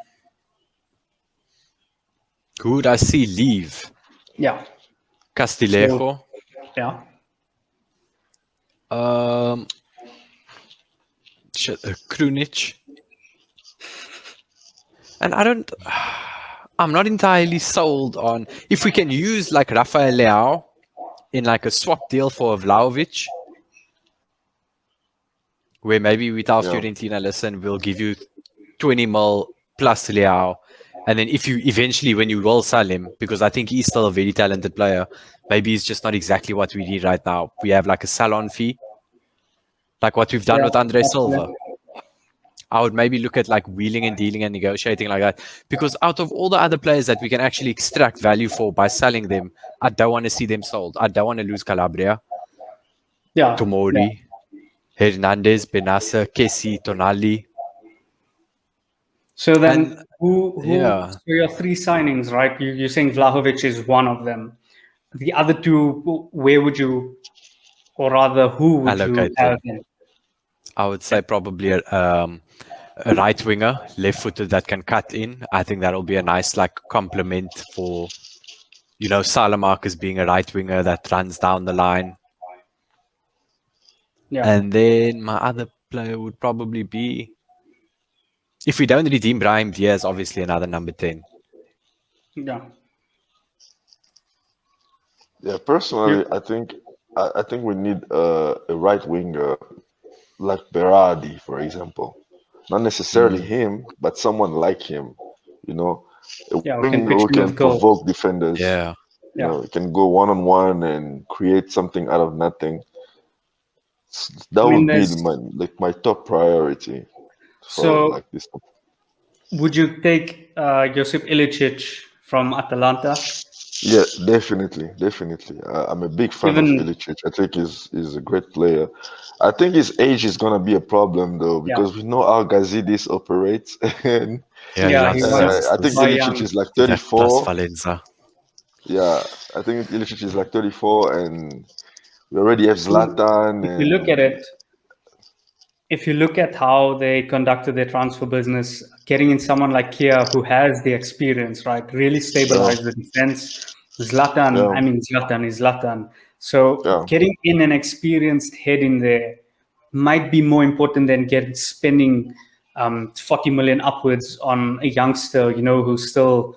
Who would I see leave? Yeah. Castillejo. Yeah. Krunic. And I'm not entirely sold on if we can use like Rafael Leao in like a swap deal for Vlahovic, where maybe without Fiorentina, listen, we'll give you 20 mil plus Leao. And then if you eventually, when you will sell him, because I think he's still a very talented player, maybe he's just not exactly what we need right now. We have like a sell-on fee, like what we've done with Andre Silva. I would maybe look at like wheeling and dealing and negotiating like that. Because out of all the other players that we can actually extract value for by selling them, I don't want to see them sold. I don't want to lose Calabria, Tomori, Hernandez, Benassa, Kessie, Tonali. So then, And who? yeah, So your three signings, right? You're saying Vlahovic is one of them. The other two, where would you, or rather, who would you allocate have them. in? I would say probably a right winger, left-footed that can cut in. I think that'll be a nice like complement for Salamarcus being a right winger that runs down the line. Yeah, And then my other player would probably be, if we don't redeem Brahim Diaz, obviously another number 10. yeah. Yeah, personally, I think we need a right winger like Berardi, for example. Not necessarily him, but someone like him. You know, a Yeah, we can winger pitch who in can with goals. provoke defenders. Yeah. Yeah. Can go one on one and create something out of nothing. That I mean, would be there's my top priority for so. like this. Would you take Josip Ilicic from Atalanta? Yeah, definitely, definitely. I'm a big fan of Even Ilicic. I think he's a great player. I think his age is gonna be a problem though yeah, because we know how Gazidis operates, and Yeah, he yeah, he loves wants I to think youngsters buy Ilicic young. is like to that plus 34. Valenza. Yeah, I think Ilicic is like 34, and we already have Zlatan, If you look at and it, if you look at how they conducted their transfer business, getting in someone like Kia who has the experience, right, really yeah, stabilize the defense. Zlatan, yeah, I mean, Zlatan is Zlatan. So yeah, getting in an experienced head in there might be more important than spending 40 million upwards on a youngster, who's still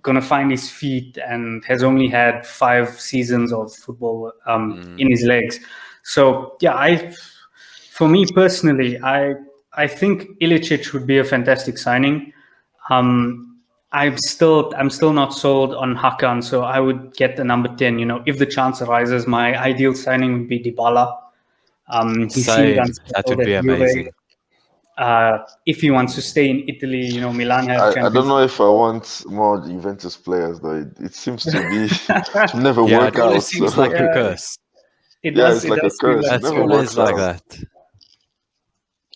going to find his feet and has only had 5 seasons of football in his legs. So yeah, for me personally, I think Ilicic would be a fantastic signing. I'm still not sold on Hakan, so I would get the number 10. If the chance arises, my ideal signing would be Dybala. He seemed Same. That unsettled would at be Juve. amazing. If he wants to stay in Italy, Milan have I don't Champions know League. if I want more Juventus players though. It seems to be to never Yeah, work it always out. seems So like a Yeah, curse. it yeah, does. it's It like a does feel curse. like It That's never always works like out. that.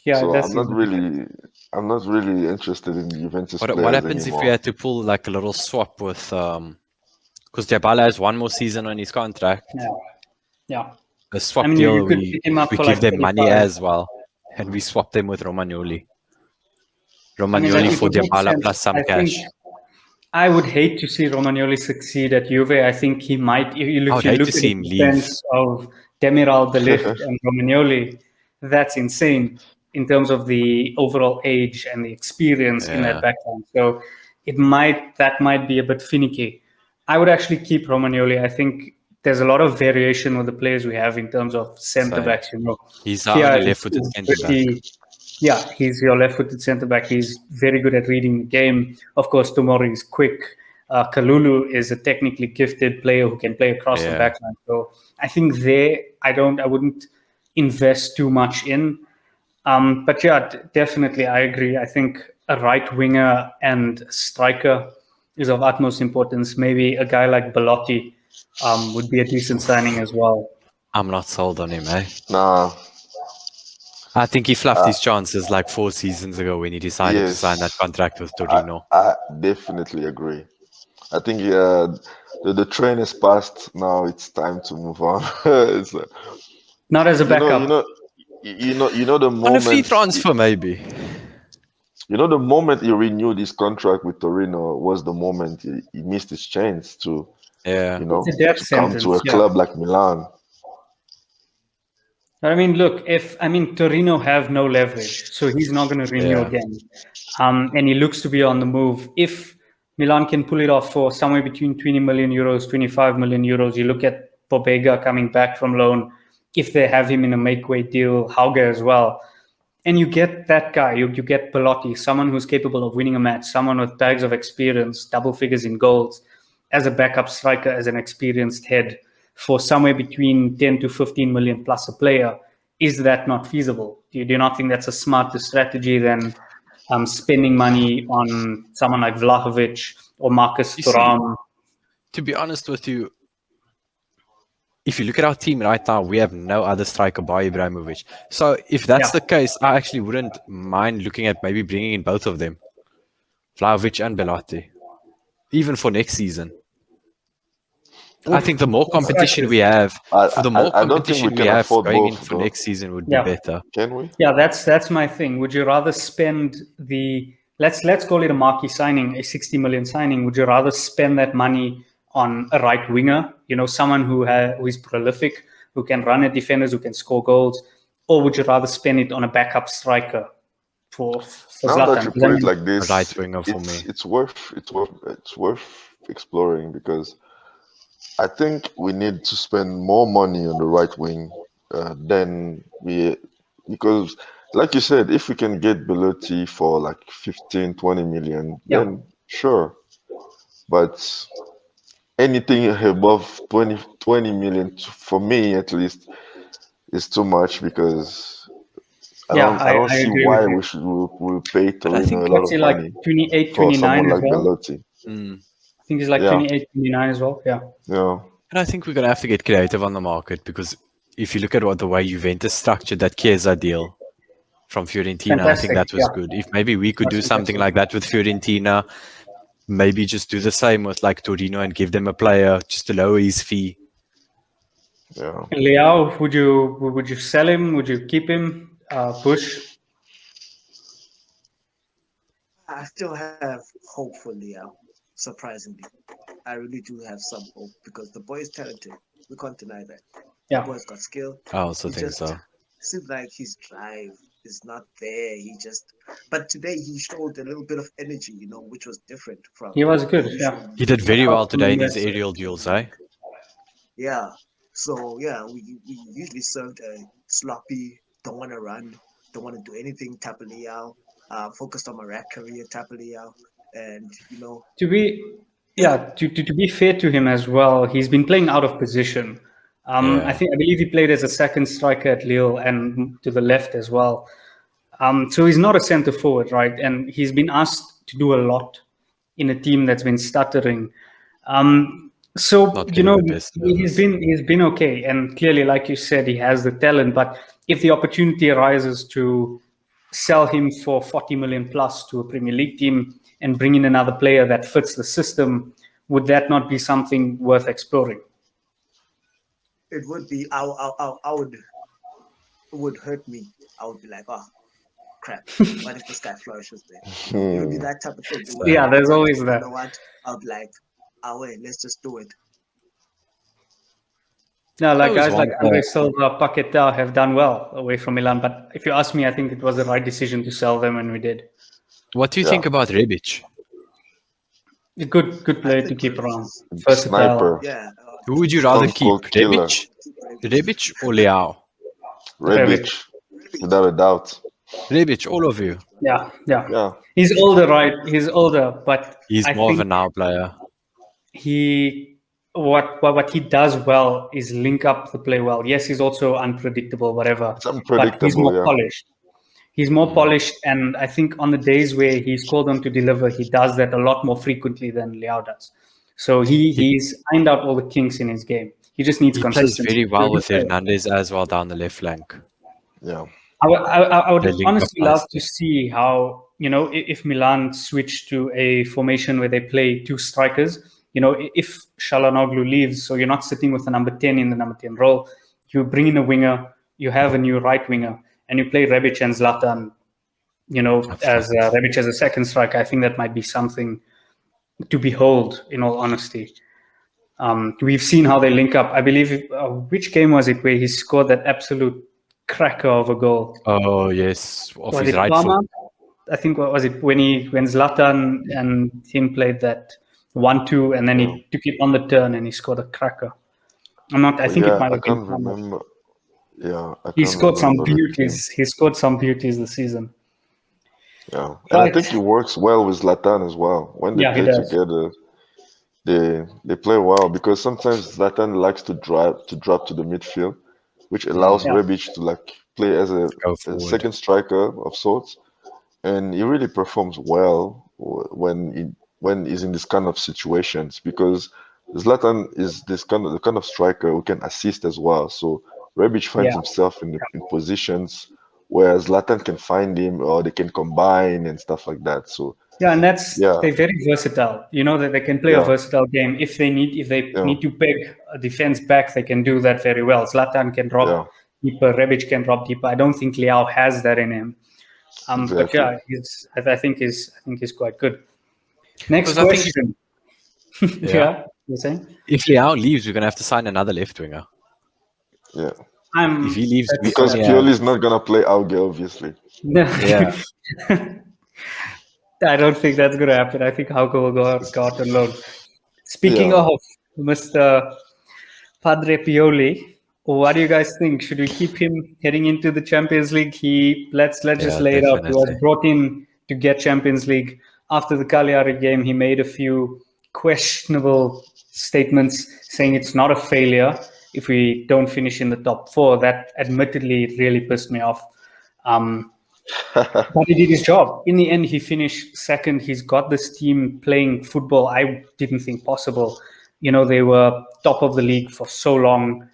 yeah, it So does feel like that. I'm not really interested in Juventus What players happens if we anymore. had to pull like a little swap with because Dybala has one more season on his contract. Yeah, yeah. A I swap mean, you deal, could we pick him up we for give like them money 35. as well, and we swap them with Romagnoli. I mean, Romagnoli it for would make Dybala sense. plus some I think cash. I would hate to see Romagnoli succeed at Juve. I think he might. I If would you hate look to at see the him leave. defense of Demiral, De Ligt, and Romagnoli, that's insane in terms of the overall age and the experience in that Yeah, backline. So that might be a bit finicky. I would actually keep Romagnoli. I think there's a lot of variation with the players we have in terms of centre same. backs. He's our Kia only left-footed is centre back. pretty. Yeah, he's your left-footed centre back. He's very good at reading the game. Of course, Tomori is quick. Kalulu is a technically gifted player who can play across the Yeah, backline. So I think I wouldn't invest too much in. But yeah, definitely, I agree. I think a right winger and striker is of utmost importance. Maybe a guy like Belotti would be a decent signing as well. I'm not sold on him, eh? Nah, I think he fluffed uh, his chances like 4 seasons ago when he decided to sign that yes, contract with I Torino. I definitely agree. I think the train is passed. Now it's time to move on. It's like, Not as a you know, you backup. know, you know the On a free moment, transfer, maybe. the moment he renewed his contract with Torino was the moment he missed his chance to, Yeah. It's a death to come to sentence. a Yeah. club like Milan. I mean, look, Torino have no leverage, so he's not going to renew Yeah. again. And he looks to be on the move. If Milan can pull it off for somewhere between 20 million euros, 25 million euros, you look at Pobega coming back from loan. If they have him in a make-weight deal, Hauge as well, and you get that guy, you get Belotti, someone who's capable of winning a match, someone with bags of experience, double figures in goals, as a backup striker, as an experienced head for somewhere between 10 to 15 million plus a player. Is that not feasible? Do you not think that's a smarter strategy than spending money on someone like Vlahovic or Marcus You see, Thuram? to be honest with you, if you look at our team right now, we have no other striker by Ibrahimovic. So if that's Yeah. the case, I actually wouldn't mind looking at maybe bringing in both of them. Vlahovic and Belotti. Even for next season. I think the more competition we have, for the more I don't think we competition we can have afford going in both, for though. next season would be Yeah. better. Can we? Yeah, that's my thing. Would you rather spend the let's call it a marquee signing, a 60 million signing? Would you rather spend that money on a right winger, someone who is prolific, who can run at defenders, who can score goals, or would you rather spend it on a backup striker for Now that you Zlatan? 'Cause put it like A this, right winger for me. it's worth exploring, because I think we need to spend more money on the right wing than because like you said, if we can get Belotti for like 15, 20 million, Yeah. then sure. But anything above 20 million, for me at least, is too much, because I don't I see agree why with you. we'll pay But I Torino think a lot Let's say of like money 28, for 29 someone as like well. Belotti. I think it's like Yeah. 28, 29 as well. Yeah. Yeah. And I think we're going to have to get creative on the market, because if you look at the way Juventus structured that Chiesa deal from Fiorentina, I think Fantastic. that was Yeah. good. If maybe we could do That's something fantastic. like that with Fiorentina, maybe just do the same with like Torino and give them a player just to lower his fee. Yeah. Leao, would you sell him? Would you keep him? Push? I still have hope for Liao, surprisingly. I really do have some hope because the boy is talented. We can't deny that. Yeah. The boy's got skill. I also He think just so. seems like his drive is not there. But today he showed a little bit of energy, which was different from He was good. the Yeah. usual. He did very well today in his Yes. aerial duels, eh? Yeah. So yeah, we usually served a sloppy, don't want to run, don't want to do anything type of Liao, focused on my rap career type of Liao, and To be fair to him as well, he's been playing out of position. Yeah. I believe he played as a second striker at Lille and to the left as well. So he's not a centre forward, right? And he's been asked to do a lot in a team that's been stuttering. So Not getting the best he's service. been okay, and clearly, like you said, he has the talent. But if the opportunity arises to sell him for 40 million plus to a Premier League team and bring in another player that fits the system, would that not be something worth exploring? it would be. I would. It would hurt me. I would be like, oh crap! What if this guy flourishes there? It would be that type of thing. It would Yeah, hurt me, there's but always you that. know what? I'll be like, oh wait, let's just do it. No, like That was guys like one Andre Silva, Paqueta have done well away from Milan. But if you ask me, I think it was the right decision to sell them, and we did. What do you think about Rebic? A good player to think keep Rebic around. is- Versatile. Sniper. Yeah. Who would you rather Stone keep, Cold Killer. Rebic, Rebic or Leao? Rebic, without a doubt. Rebic, all of you. Yeah. Yeah. He's older, right? He's older, but He's I more of a think now player. what he does well is link up the play well. Yes, he's also unpredictable, whatever, It's but he's unpredictable, more yeah. polished. He's more polished, and I think on the days where he's called on to deliver, he does that a lot more frequently than Leao does. So he's ironed out all the kinks in his game. He just needs He plays consistency. very well with Hernandez as well down the left flank. Yeah. I would They link honestly up love nicely. to see how, if Milan switch to a formation where they play two strikers, if Çalhanoğlu leaves, so you're not sitting with the number 10 in the number 10 role, you bring in a winger, you have a new right winger, and you play Rebic and Zlatan, as Rebic as a second striker. I think that might be something to behold, in all honesty. We've seen how they link up. I believe, which game was it where he scored that absolute cracker of a goal? Oh, yes. Off Was his it right Parma? foot. I think, what was it, when Zlatan and him played that 1-2, and then he took it on the turn and he scored a cracker. I think it Yeah, might I have been can't Parma. remember. Yeah, I He can't scored some remember the game. beauties. He scored some beauties this season. Yeah, and I Right. think he works well with Zlatan as well. When they Yeah, he play does. together, they play well, because sometimes Zlatan likes to drop to the midfield, which allows Yeah. Rebic to like play as a Go a forward. second striker of sorts, and he really performs well when he's in this kind of situations, because Zlatan is the kind of striker who can assist as well. So Rebic finds Yeah. himself in positions whereas Zlatan can find him or they can combine and stuff like that. So Yeah, and yeah, they're very versatile. You know that they can play a yeah, versatile game. If they yeah, need to peg a defense back, they can do that very well. Zlatan can yeah, drop deeper, Rebic can drop deeper. I don't think Liao has that in him. But exactly. yeah, I think he's quite good. Next Because I think question. yeah, Yeah, you're saying? if Liao leaves, we're gonna have to sign another left winger. Yeah, If he leaves, we because only have Pioli is not gonna play Auge, obviously. yeah. I don't think that's going to happen. I think Hauke will go out on loan. Speaking Yeah. of Mr. Padre Pioli, what do you guys think? Should we keep him heading into the Champions League? Let's just Yeah, lay it out. He was definitely. brought in to get Champions League. After the Cagliari game, he made a few questionable statements saying it's not a failure if we don't finish in the top four. That admittedly really pissed me off. But he did his job. In the end, he finished second. He's got this team playing football I didn't think possible. You know, they were top of the league for so long.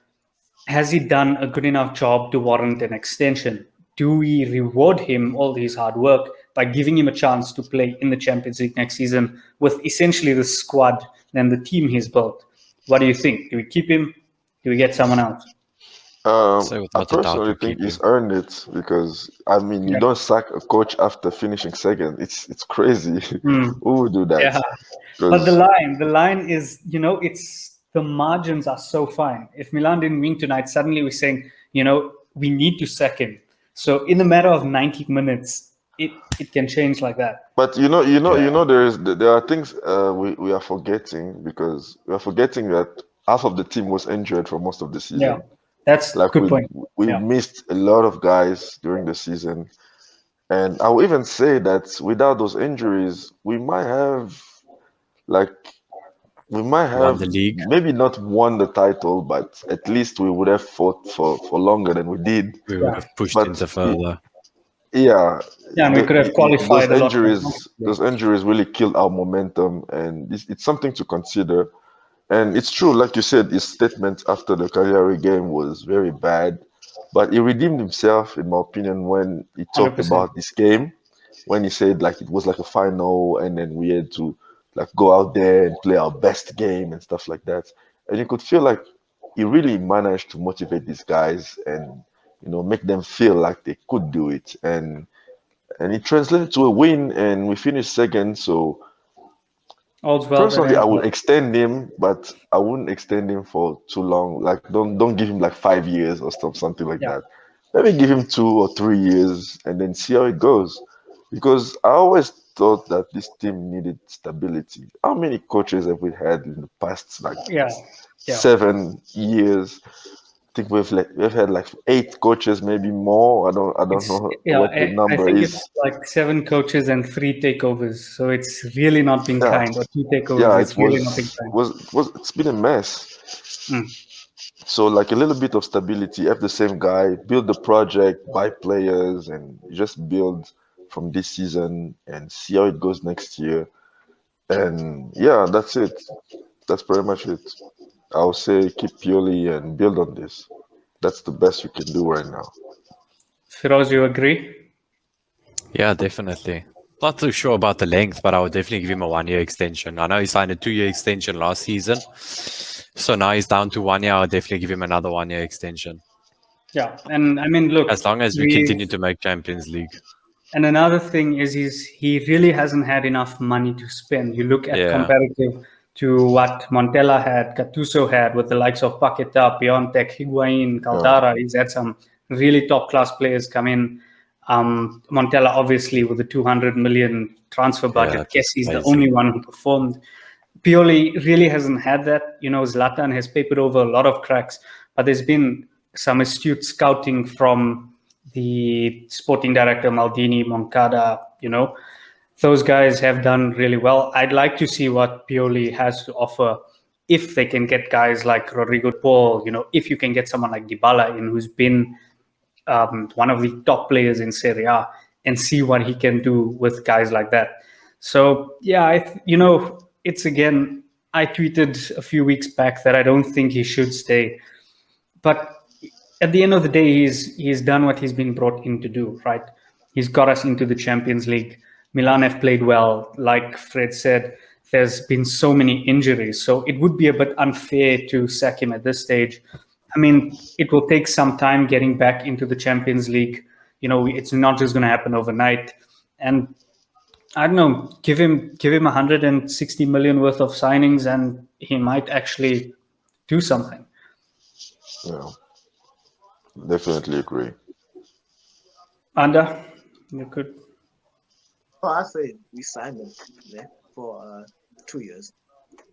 Has he done a good enough job to warrant an extension? Do we reward him all his hard work by giving him a chance to play in the Champions League next season with essentially the squad and the team he's built? What do you think? Do we keep him? Do we get someone else? So I without a doubt, personally we'll think keep he's him. earned it because I mean you Yeah. don't sack a coach after finishing second. It's crazy. Mm. Who would do that? Yeah. But Because the line is, you know, it's the margins are so fine. If Milan didn't win tonight, suddenly we're saying, you know, we need to sack him. So in a matter of 90 minutes, it can change like that. but Yeah. there are things we are forgetting because we are forgetting that half of the team was injured for most of the Yeah, season. that's Like good point. we Yeah, missed a lot of guys during the season. And I will even say that without those injuries, like we might Won have the league. maybe not won the title, but at least we would have fought for longer than we did. We would yeah, have pushed But into further. yeah, yeah, and we could have those qualified a lot more injuries, comfortably. really killed our momentum, and it's something to consider. And it's true, like you said, his statement after the Cagliari game was very bad, but he redeemed himself, in my opinion, when he talked 100%. about this game, when he said like it was like a final, and then we had to like go out there and play our best game and stuff like that. And you could feel like he really managed to motivate these guys and make them feel like they could do it. And it translated to a win, and we finished second. So All's well that personally, I ends would well. extend him, but I wouldn't extend him for too long. Like, don't give him like 5 years or something like Yeah, that. Maybe give him 2 or 3 years and then see how it goes. Because I always thought that this team needed stability. How many coaches have we had in the past like yeah, yeah. 7 years? I think we've had like 8 coaches, maybe more. I don't It's know yeah. what the I number think is. it's like 7 coaches and 3 takeovers. So it's really not been Yeah, kind, or 2 takeovers. yeah. It's really not been kind. It's been a mess. Mm. So like a little bit of stability, have the same guy, build the project, buy players, and just build from this season and see how it goes next year. And yeah, that's it. That's pretty much it. I'll say keep Pioli and build on this. That's the best you can do right now. Firoz, you agree? Yeah, definitely. Not too sure about the length, but I would definitely give him a 1 year extension. I know he signed a 2 year extension last season. So now he's down to 1 year. I'll definitely give him another 1 year extension. Yeah, and I mean, look, As long as we continue to make Champions League. and another thing is he really hasn't had enough money to spend. You look at Yeah. comparative to what Montella had, Gattuso had with the likes of Paqueta, Piontek, Higuain, Caldara. He's had some really top class players come in. Montella, obviously, with the 200 million transfer budget, Yeah, guess he's the amazing. only one who performed. Pioli really hasn't had that. You know, Zlatan has papered over a lot of cracks, but there's been some astute scouting from the sporting director Maldini, Moncada. You know, those guys have done really well. I'd like to see what Pioli has to offer if they can get guys like Rodrigo Paul. You know, if you can get someone like Dybala in, who's been one of the top players in Serie A, and see what he can do with guys like that. So yeah, it's again. I tweeted a few weeks back that I don't think he should stay, but at the end of the day, he's done what he's been brought in to do, right? He's got us into the Champions League. Milan have played well. Like Fred said, there's been so many injuries. So it would be a bit unfair to sack him at this stage. I mean, it will take some time getting back into the Champions League. It's not just going to happen overnight. And I don't know, give him 160 million worth of signings and he might actually do something. Yeah, definitely agree. Anda, you could. Oh, I say we signed him for 2 years.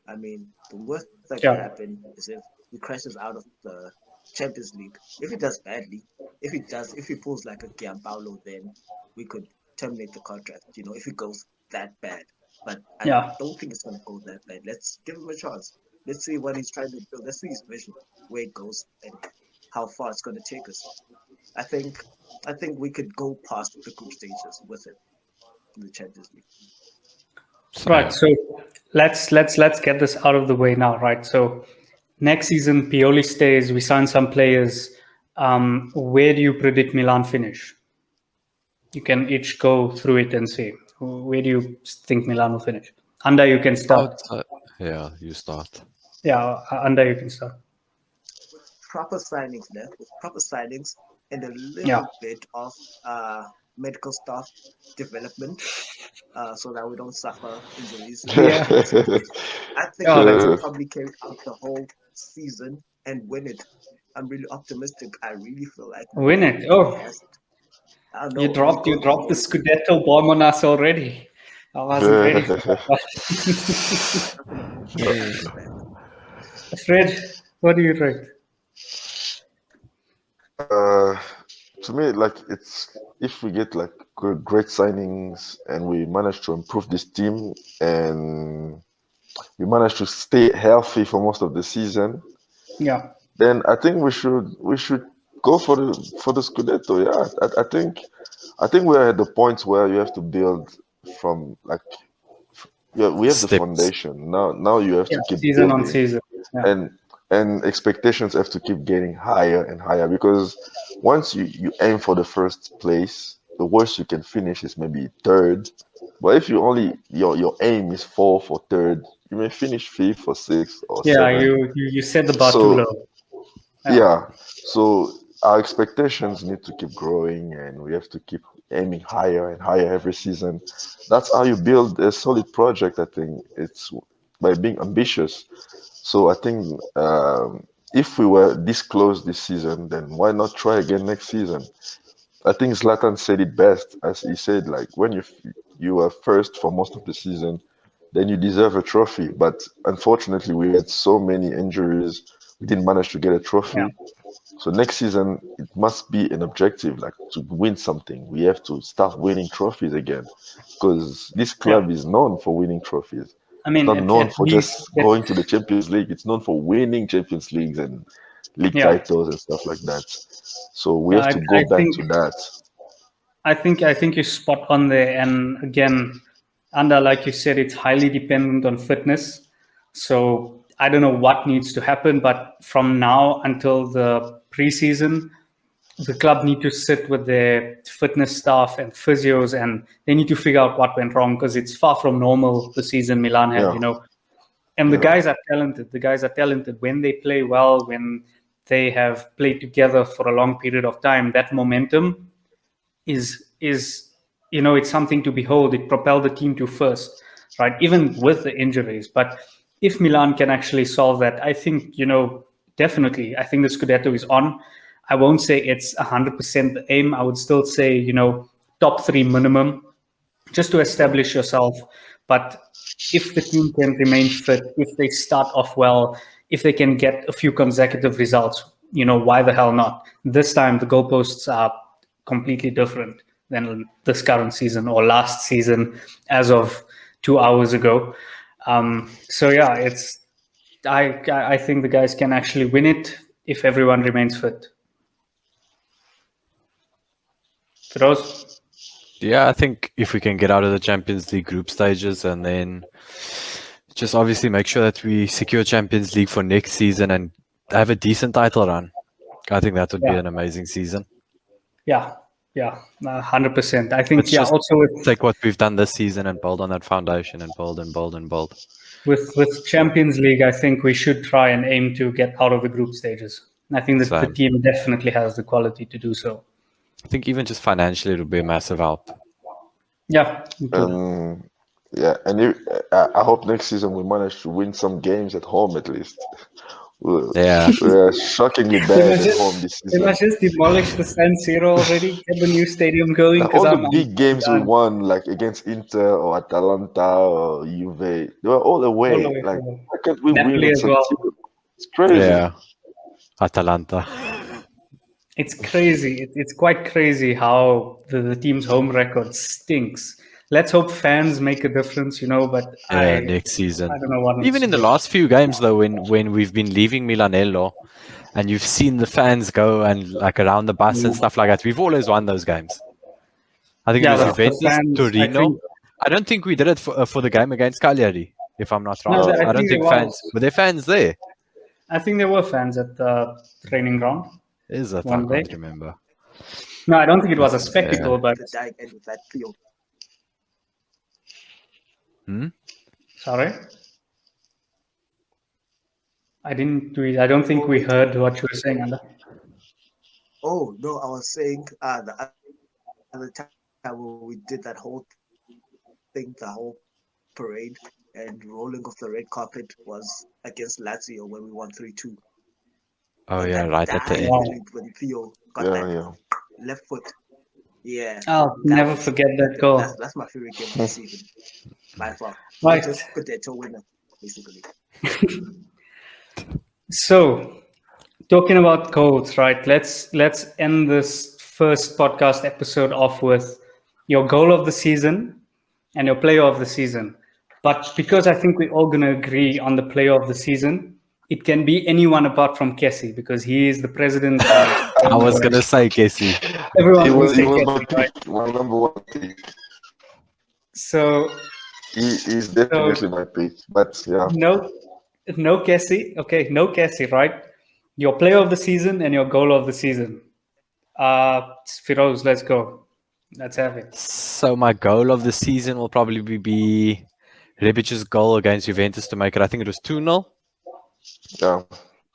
I mean, the worst that can happen is if he crashes out of the Champions League. If he does badly, if he pulls like a Gianpaolo, then we could terminate the contract. If it goes that bad. But I don't think it's gonna go that bad. Let's give him a chance. Let's see what he's trying to build. Let's see his vision, where it goes, and how far it's gonna take us. I think we could go past the group stages with it in the Champions League. Right. So let's get this out of the way now, right? So next season, Pioli stays. We sign some players. Where do you predict Milan finish? You can each go through it and see. Where do you think Milan will finish? Anda, you can start. Yeah, you start. Yeah, Anda, you can start. With proper signings and a little bit of medical staff development, so that we don't suffer injuries. Yeah. I think we can probably carry out the whole season and win it. I'm really optimistic. I really feel like win it. Oh, you dropped the Scudetto bomb on us already. I wasn't ready for that. Fred, what do you think? To me, like it's if we get like great signings and we manage to improve this team and we manage to stay healthy for most of the season, then I think we should go for the Scudetto. Yeah, I think we are at the point where you have to build from like we have the foundation now. You have to keep season building. On season, and expectations have to keep getting higher and higher because once you aim for the first place, the worst you can finish is maybe third. But if you only your aim is fourth or third, you may finish fifth or sixth or seventh. You set the bar too low. So our expectations need to keep growing and we have to keep aiming higher and higher every season. That's how you build a solid project. I think it's by being ambitious. So I think if we were this close this season, then why not try again next season? I think Zlatan said it best, as he said, like when you were first for most of the season, then you deserve a trophy. But unfortunately, we had so many injuries, we didn't manage to get a trophy. So next season, it must be an objective, like to win something. We have to start winning trophies again, because this club is known for winning trophies. I mean, it's not known for just going to the Champions League. It's known for winning Champions Leagues and league titles and stuff like that. So we have to go back to that. I think you're spot on there. And again, Anda, like you said, it's highly dependent on fitness. So I don't know what needs to happen, but from now until the preseason, the club need to sit with their fitness staff and physios, and they need to figure out what went wrong because it's far from normal the season Milan had, And the guys are talented. The guys are talented. When they play well, when they have played together for a long period of time, that momentum is it's something to behold. It propelled the team to first, right? Even with the injuries. But if Milan can actually solve that, I think, definitely, I think the Scudetto is on. I won't say it's 100% the aim. I would still say, top 3 minimum, just to establish yourself. But if the team can remain fit, if they start off well, if they can get a few consecutive results, why the hell not? This time the goalposts are completely different than this current season or last season as of 2 hours ago. I think the guys can actually win it if everyone remains fit. Feroz? Yeah, I think if we can get out of the Champions League group stages and then just obviously make sure that we secure Champions League for next season and have a decent title run. I think that would be Yeah. an amazing season. Yeah, 100%. I think Let's just also take what we've done this season and build on that foundation and build and build and build. with Champions League, I think we should try and aim to get out of the group stages. I think that the Same. team definitely has the quality to do so. I think even just financially, it would be a massive help. Yeah, it would. Yeah, and I hope next season we manage to win some games at home at least. Yeah. We're shockingly bad at home this They season. must just demolish the San Siro already, get the new stadium going. Like Because all the big games we won, like against Inter or Atalanta or Juve, they were all away. All away, Like, all away. why can't we win Napoli at as San well. Siro? It's crazy. Yeah. Atalanta. It's crazy. It's quite crazy how the team's home record stinks. Let's hope fans make a difference, but Yeah, next season. I don't know what. Even in the last few games, though, when we've been leaving Milanello, and you've seen the fans go and like around the bus and stuff like that, we've always won those games. I think it was the Juventus, fans, Torino. I don't think we did it for the game against Cagliari, if I'm not wrong. No, I don't think fans. Were there fans there? I think there were fans at the training ground. Is it? I One day. can't remember. No, I don't think it was a spectacle, but The dying end with that Pioli. sorry, I don't think we heard what you were saying, Anda. Oh no, I was saying the other time when we did that whole thing, the whole parade and rolling off the red carpet was against Lazio when we won 3-2. Oh When yeah, that right at the dying end. minute when Theo got Yeah, that yeah. left foot. Yeah. I'll that never was- forget that goal. That's my favorite game of the season. By far. Right. Just put that toe winner, basically. So, talking about goals, right? Let's end this first podcast episode off with your goal of the season and your player of the season. But because I think we're all going to agree on the player of the season, it can be anyone apart from Kessie because he is the president. I was gonna say Casey. Everyone He will was say my Kessie, right? pick, my number one pick. So He's definitely my pick. But yeah, no Kessie. Okay, no Kessie, right? Your player of the season and your goal of the season. Firoz, let's go. Let's have it. So my goal of the season will probably be Rebic's goal against Juventus to make it. I think it was 2-0. yeah.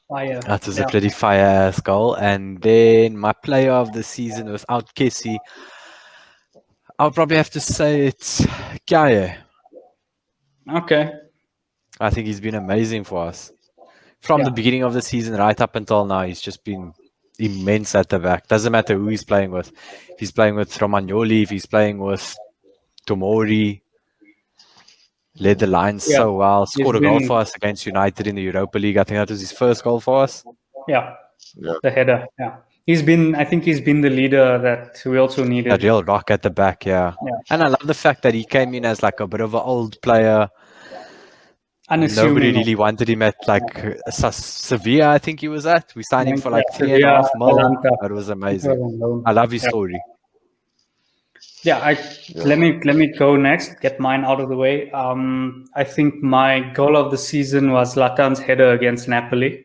Fire. That was Yeah. a pretty fire-ass goal. And then my player of the season without Kessie, I'll probably have to say it's Kjaer. Okay. I think he's been amazing for us. From the beginning of the season right up until now, he's just been immense at the back. Doesn't matter who he's playing with. If he's playing with Romagnoli, if he's playing with Tomori, led the line so well. Scored a goal for us against United in the Europa League. I think that was his first goal for us. Yeah. Yeah. The header. Yeah. I think he's been the leader that we also A needed. real rock at the back, yeah. And I love the fact that he came in as like a bit of an old player. Unassuming. Nobody really wanted him at like Sevilla, I think he was at. We signed him for like Sevilla, 3.5 million. Atalanta. That was amazing. I love his story. Yeah, let me go next. Get mine out of the way. I think my goal of the season was Zlatan's header against Napoli,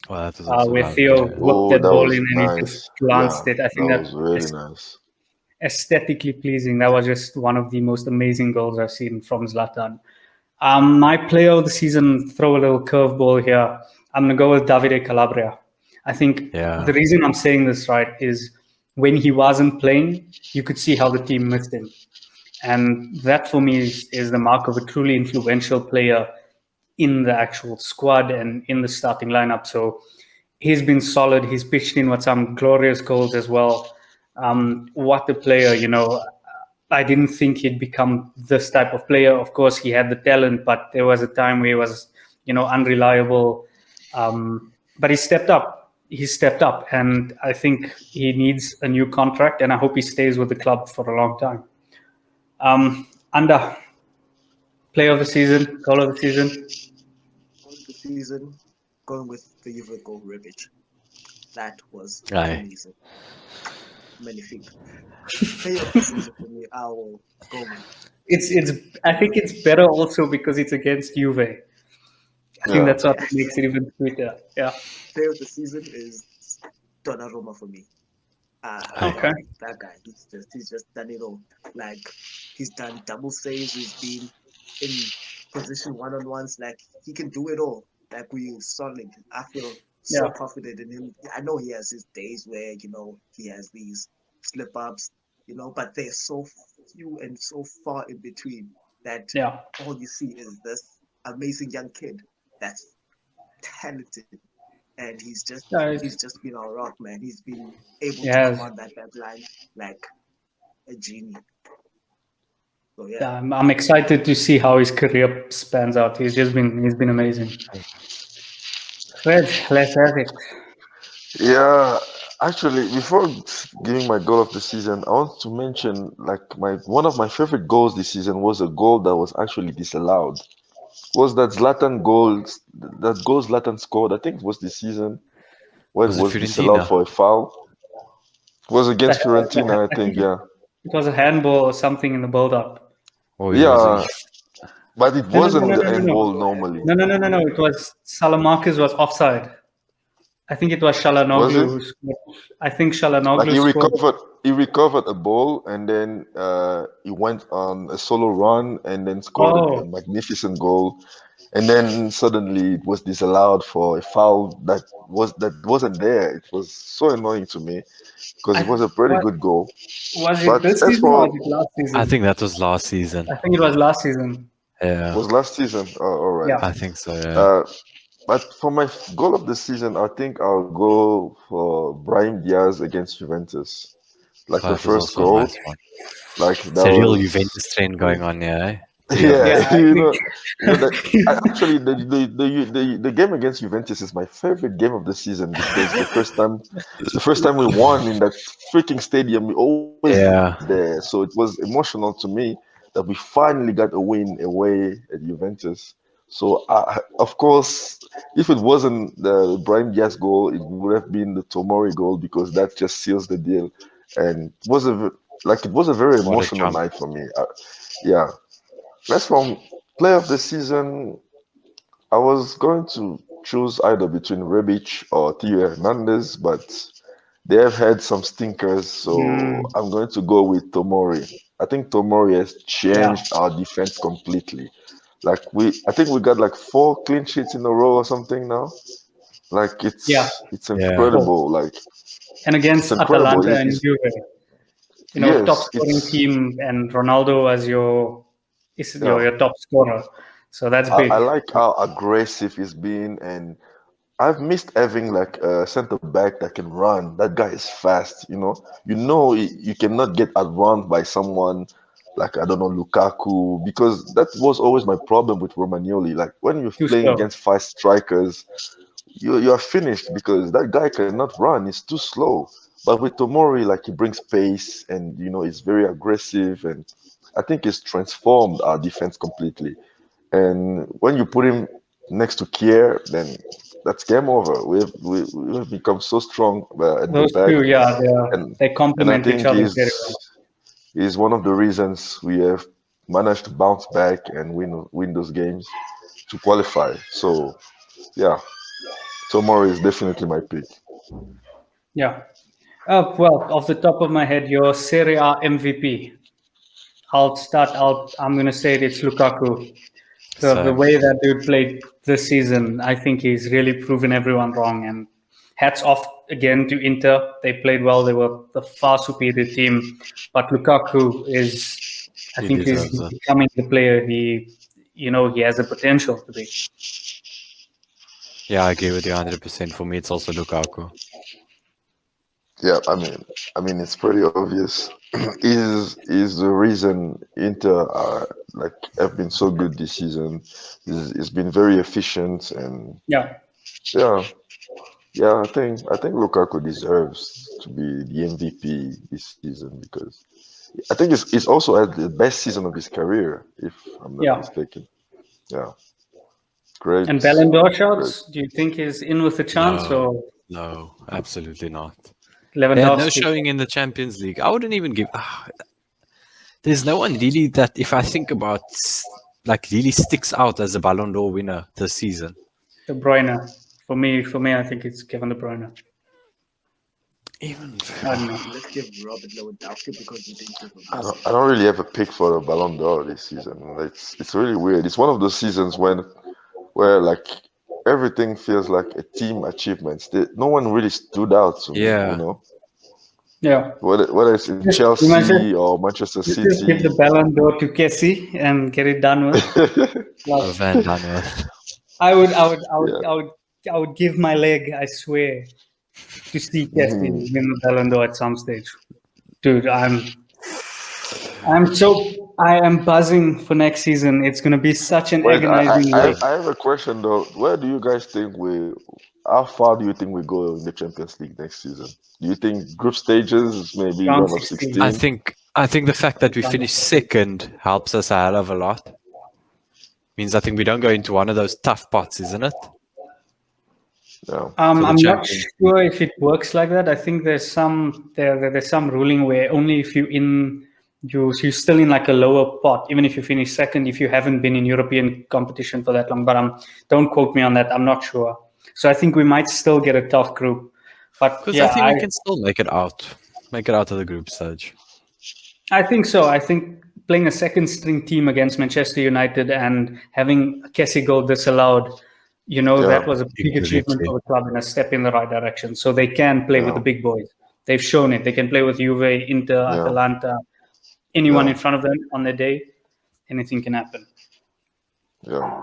Well, that was also where lovely, Theo yeah. whipped that that ball was in and he nice. just glanced Yeah, it. I think that was really nice. aesthetically pleasing. That was just one of the most amazing goals I've seen from Zlatan. My player of the season, throw a little curveball here. I'm going to go with Davide Calabria. I think the reason I'm saying this, right, is when he wasn't playing, you could see how the team missed him. And that for me is the mark of a truly influential player in the actual squad and in the starting lineup. So he's been solid. He's pitched in with some glorious goals as well. What a player, I didn't think he'd become this type of player. Of course, he had the talent, but there was a time where he was, unreliable. But he stepped up. He stepped up, and I think he needs a new contract, and I hope he stays with the club for a long time. Anda, player of the season, goal of the season. Goal of the season, going with the Juve goal, Rebic. That was amazing. Magnifique. Player of the season for me, I will go with. I think it's better also because it's against Juve. I think that's what makes it even sweeter. Yeah. Player of the season is Donnarumma for me. Okay. That guy, he's just done it all. Like he's done double saves. He's been in position one-on-ones. Like he can do it all. Like we solid. I feel so Yeah. confident in him. I know he has his days where he has these slip ups. But they're so few and so far in between that Yeah. all you see is this amazing young kid that's talented, and Yeah. he's just been our rock, man. He's been able to Yes. command that back line like a genie. So Yeah. yeah, I'm excited to see how his career spans out. He's been amazing. Fred, let's have it. Yeah, actually, before giving my goal of the season, I want to mention like my one of my favorite goals this season was a goal that was actually disallowed. Was that Zlatan goal? That goal Zlatan scored, I think it was this season, where it Was it was disallowed Fiorentina? for a foul. It was The- against Fiorentina, I I think think. Yeah, it was a handball or something in the build-up. Or it was yeah, but it No, no, no, wasn't no, the no, no, end no. ball normally, No, no, no, no, no. It was Salamakis was offside. I think it was was it? Shalanoglu who scored. I think Like Shalanoglu scored. he recovered a ball and then he went on a solo run and then scored a Oh, magnificent goal. And then suddenly it was disallowed for a foul that wasn't there. It was so annoying to me because I it was a pretty what good goal. was it But this as season or for was it last I season? think that was last season. I think it was last season. Yeah, was last season, all right. Yeah. I think so. Yeah, Uh, but for my goal of the season, I think I'll go for Brahim Diaz against Juventus. Like the that was first also a goal, nice one. like It's that a real was. Juventus trend going on here. Eh? Three of Yeah, them. Yeah, I that think actually the game against Juventus is my favorite game of the season because the first time we won in that freaking stadium, we always Yeah, there. So it was emotional to me that we finally got a win away at Juventus. So of course, if it wasn't the Brahim Diaz goal, it would have been the Tomori goal because that just seals the deal. And it was a very what a emotional jump. night for me. Yeah. As from player of the season, I was going to choose either between Rebic or Theo Hernandez, but they have had some stinkers, so mm, I'm going to go with Tomori. I think Tomori has yeah, changed our defense completely. I think we got like 4 clean sheets in a row or something now. Like yeah. it's Yeah, Four. incredible. Like And it's against incredible. Atalanta and Juve, top Yes, scoring team and Ronaldo as yeah. your top scorer. So that's I big. like how aggressive he's been, and I've missed having like a center back that can run. That guy is fast, you know. You cannot get outrun by someone like I don't know Lukaku because that was always my problem with Romagnoli. Like when you're Too playing slow. against five strikers, you are finished because that guy cannot run. He's too slow. But with Tomori, like he brings pace and he's very aggressive and I think he's transformed our defense completely. And when you put him next to Kier, then that's game over. We have become so strong at the Those back, two, yeah, and they I complement each think other very well. he's one of the reasons we have managed to bounce back and win those games to qualify. So yeah, Tomori is definitely my pick. Yeah. Well, off the top of my head, your Serie A MVP. I'll start out. I'm going to say it's Lukaku. The same. way that dude played this season, I think he's really proven everyone wrong. And hats off again to Inter. They played well. They were the far superior team. But Lukaku I He think he's deserves it. becoming the player he has the potential to be. Yeah, I agree with you 100%. For me, it's also Lukaku. Yeah, I mean, it's pretty obvious. Is the reason Inter are like have been so good this season. He's been very efficient and Yeah. yeah, yeah. I think Lukaku deserves to be the MVP this season because I think he's also had the best season of his career, if I'm not Yeah. mistaken. Yeah, And great, Ballon d'Or great. shots, do you think he's in with a chance No, or no, absolutely not. They had no Lewandowski? showing in the Champions League. I wouldn't even give. There's no one really that, if I think about, like really sticks out as a Ballon d'Or winner this season. De Bruyne. For me, I think it's Kevin De Bruyne. Even I don't know. Let's give Robert Lewandowski because we didn't give him. I don't really have a pick for the Ballon d'Or this season. It's really weird. It's one of those seasons where like everything feels like a team achievement. No one really stood out to me, Yeah. you know. Yeah. Whether it's in Just Chelsea or Manchester Just give the City. Ballon d'Or to Kessie and get it done with. Like, Van Danworth. I would give my leg, I swear, to see Kessie win the Ballon d'Or at some stage. Dude, I am buzzing for next season. It's gonna be such an Wait, agonizing I race. have a question though. Where do you guys think how far do you think we go in the Champions League next season? Do you think group stages, maybe Round round of 16. 16? I think the fact that we finished second helps us a hell of a lot. Means I think we don't go into one of those tough pots, isn't it? Yeah. I'm not Champions sure if it works like that. I think there's some ruling where only if you're still in like a lower pot, even if you finish second, if you haven't been in European competition for that long. But don't quote me on that. I'm not sure. So I think we might still get a tough group. But Because yeah, I think we can still make it out of the group stage. I think so. I think playing a second string team against Manchester United and having Kessie goal disallowed, that was a big achievement for the club and a step in the right direction. So they can play with the big boys. They've shown it. They can play with Juve, Inter, Atalanta, anyone in front of them on their day. Anything can happen. Yeah.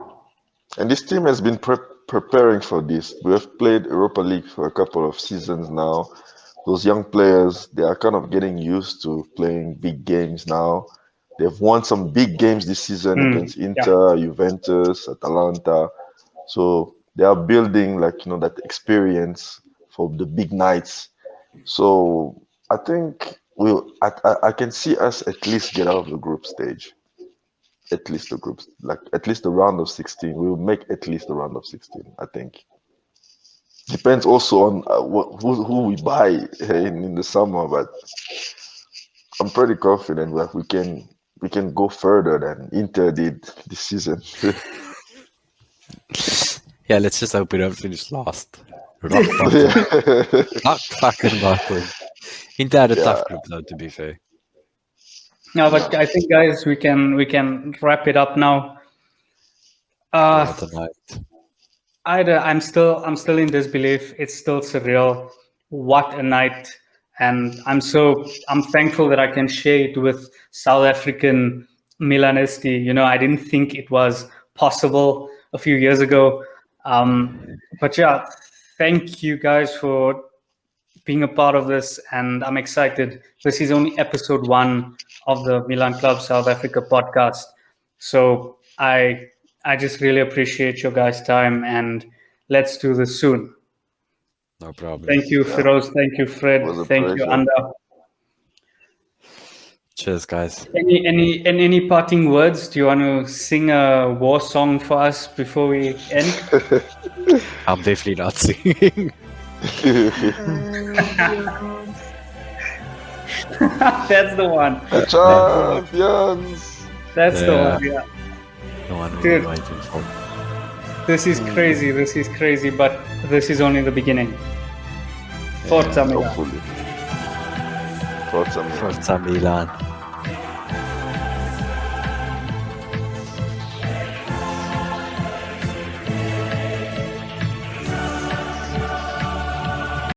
And this team has been preparing for this. We have played Europa League for a couple of seasons now. Those young players, they are kind of getting used to playing big games now. They've won some big games this season against Inter, Juventus, Atalanta. So they are building that experience for the big nights. So I think I can see us at least get out of the group stage. At least the groups, at least the round of 16. We will make at least the round of 16, I think. Depends also on who we buy in the summer, but I'm pretty confident that we can go further than Inter did this season. Yeah, let's just hope we don't finish last. Rock bottom. Rock fucking bottom. Inter had a tough group though, to be fair. No, but I think, guys, we can wrap it up now. I'm still in disbelief. It's still surreal. What a night! And I'm thankful that I can share it with South African Milanisti. I didn't think it was possible a few years ago. But yeah, thank you guys for being a part of this, and I'm excited. This is only episode 1 of the Milan Club South Africa podcast. So I just really appreciate your guys' time, and let's do this soon. No problem. Thank you, Firoz. Thank you, Fred. Thank you, Anda. Cheers, guys. Any parting words? Do you want to sing a war song for us before we end? I'm definitely not singing. That's the one. Champions. That's the one. Yeah. The one we've Dude. been waiting for. This is crazy, but this is only the beginning. Forza Milan. Hopefully. Forza Milan. Forza Milan.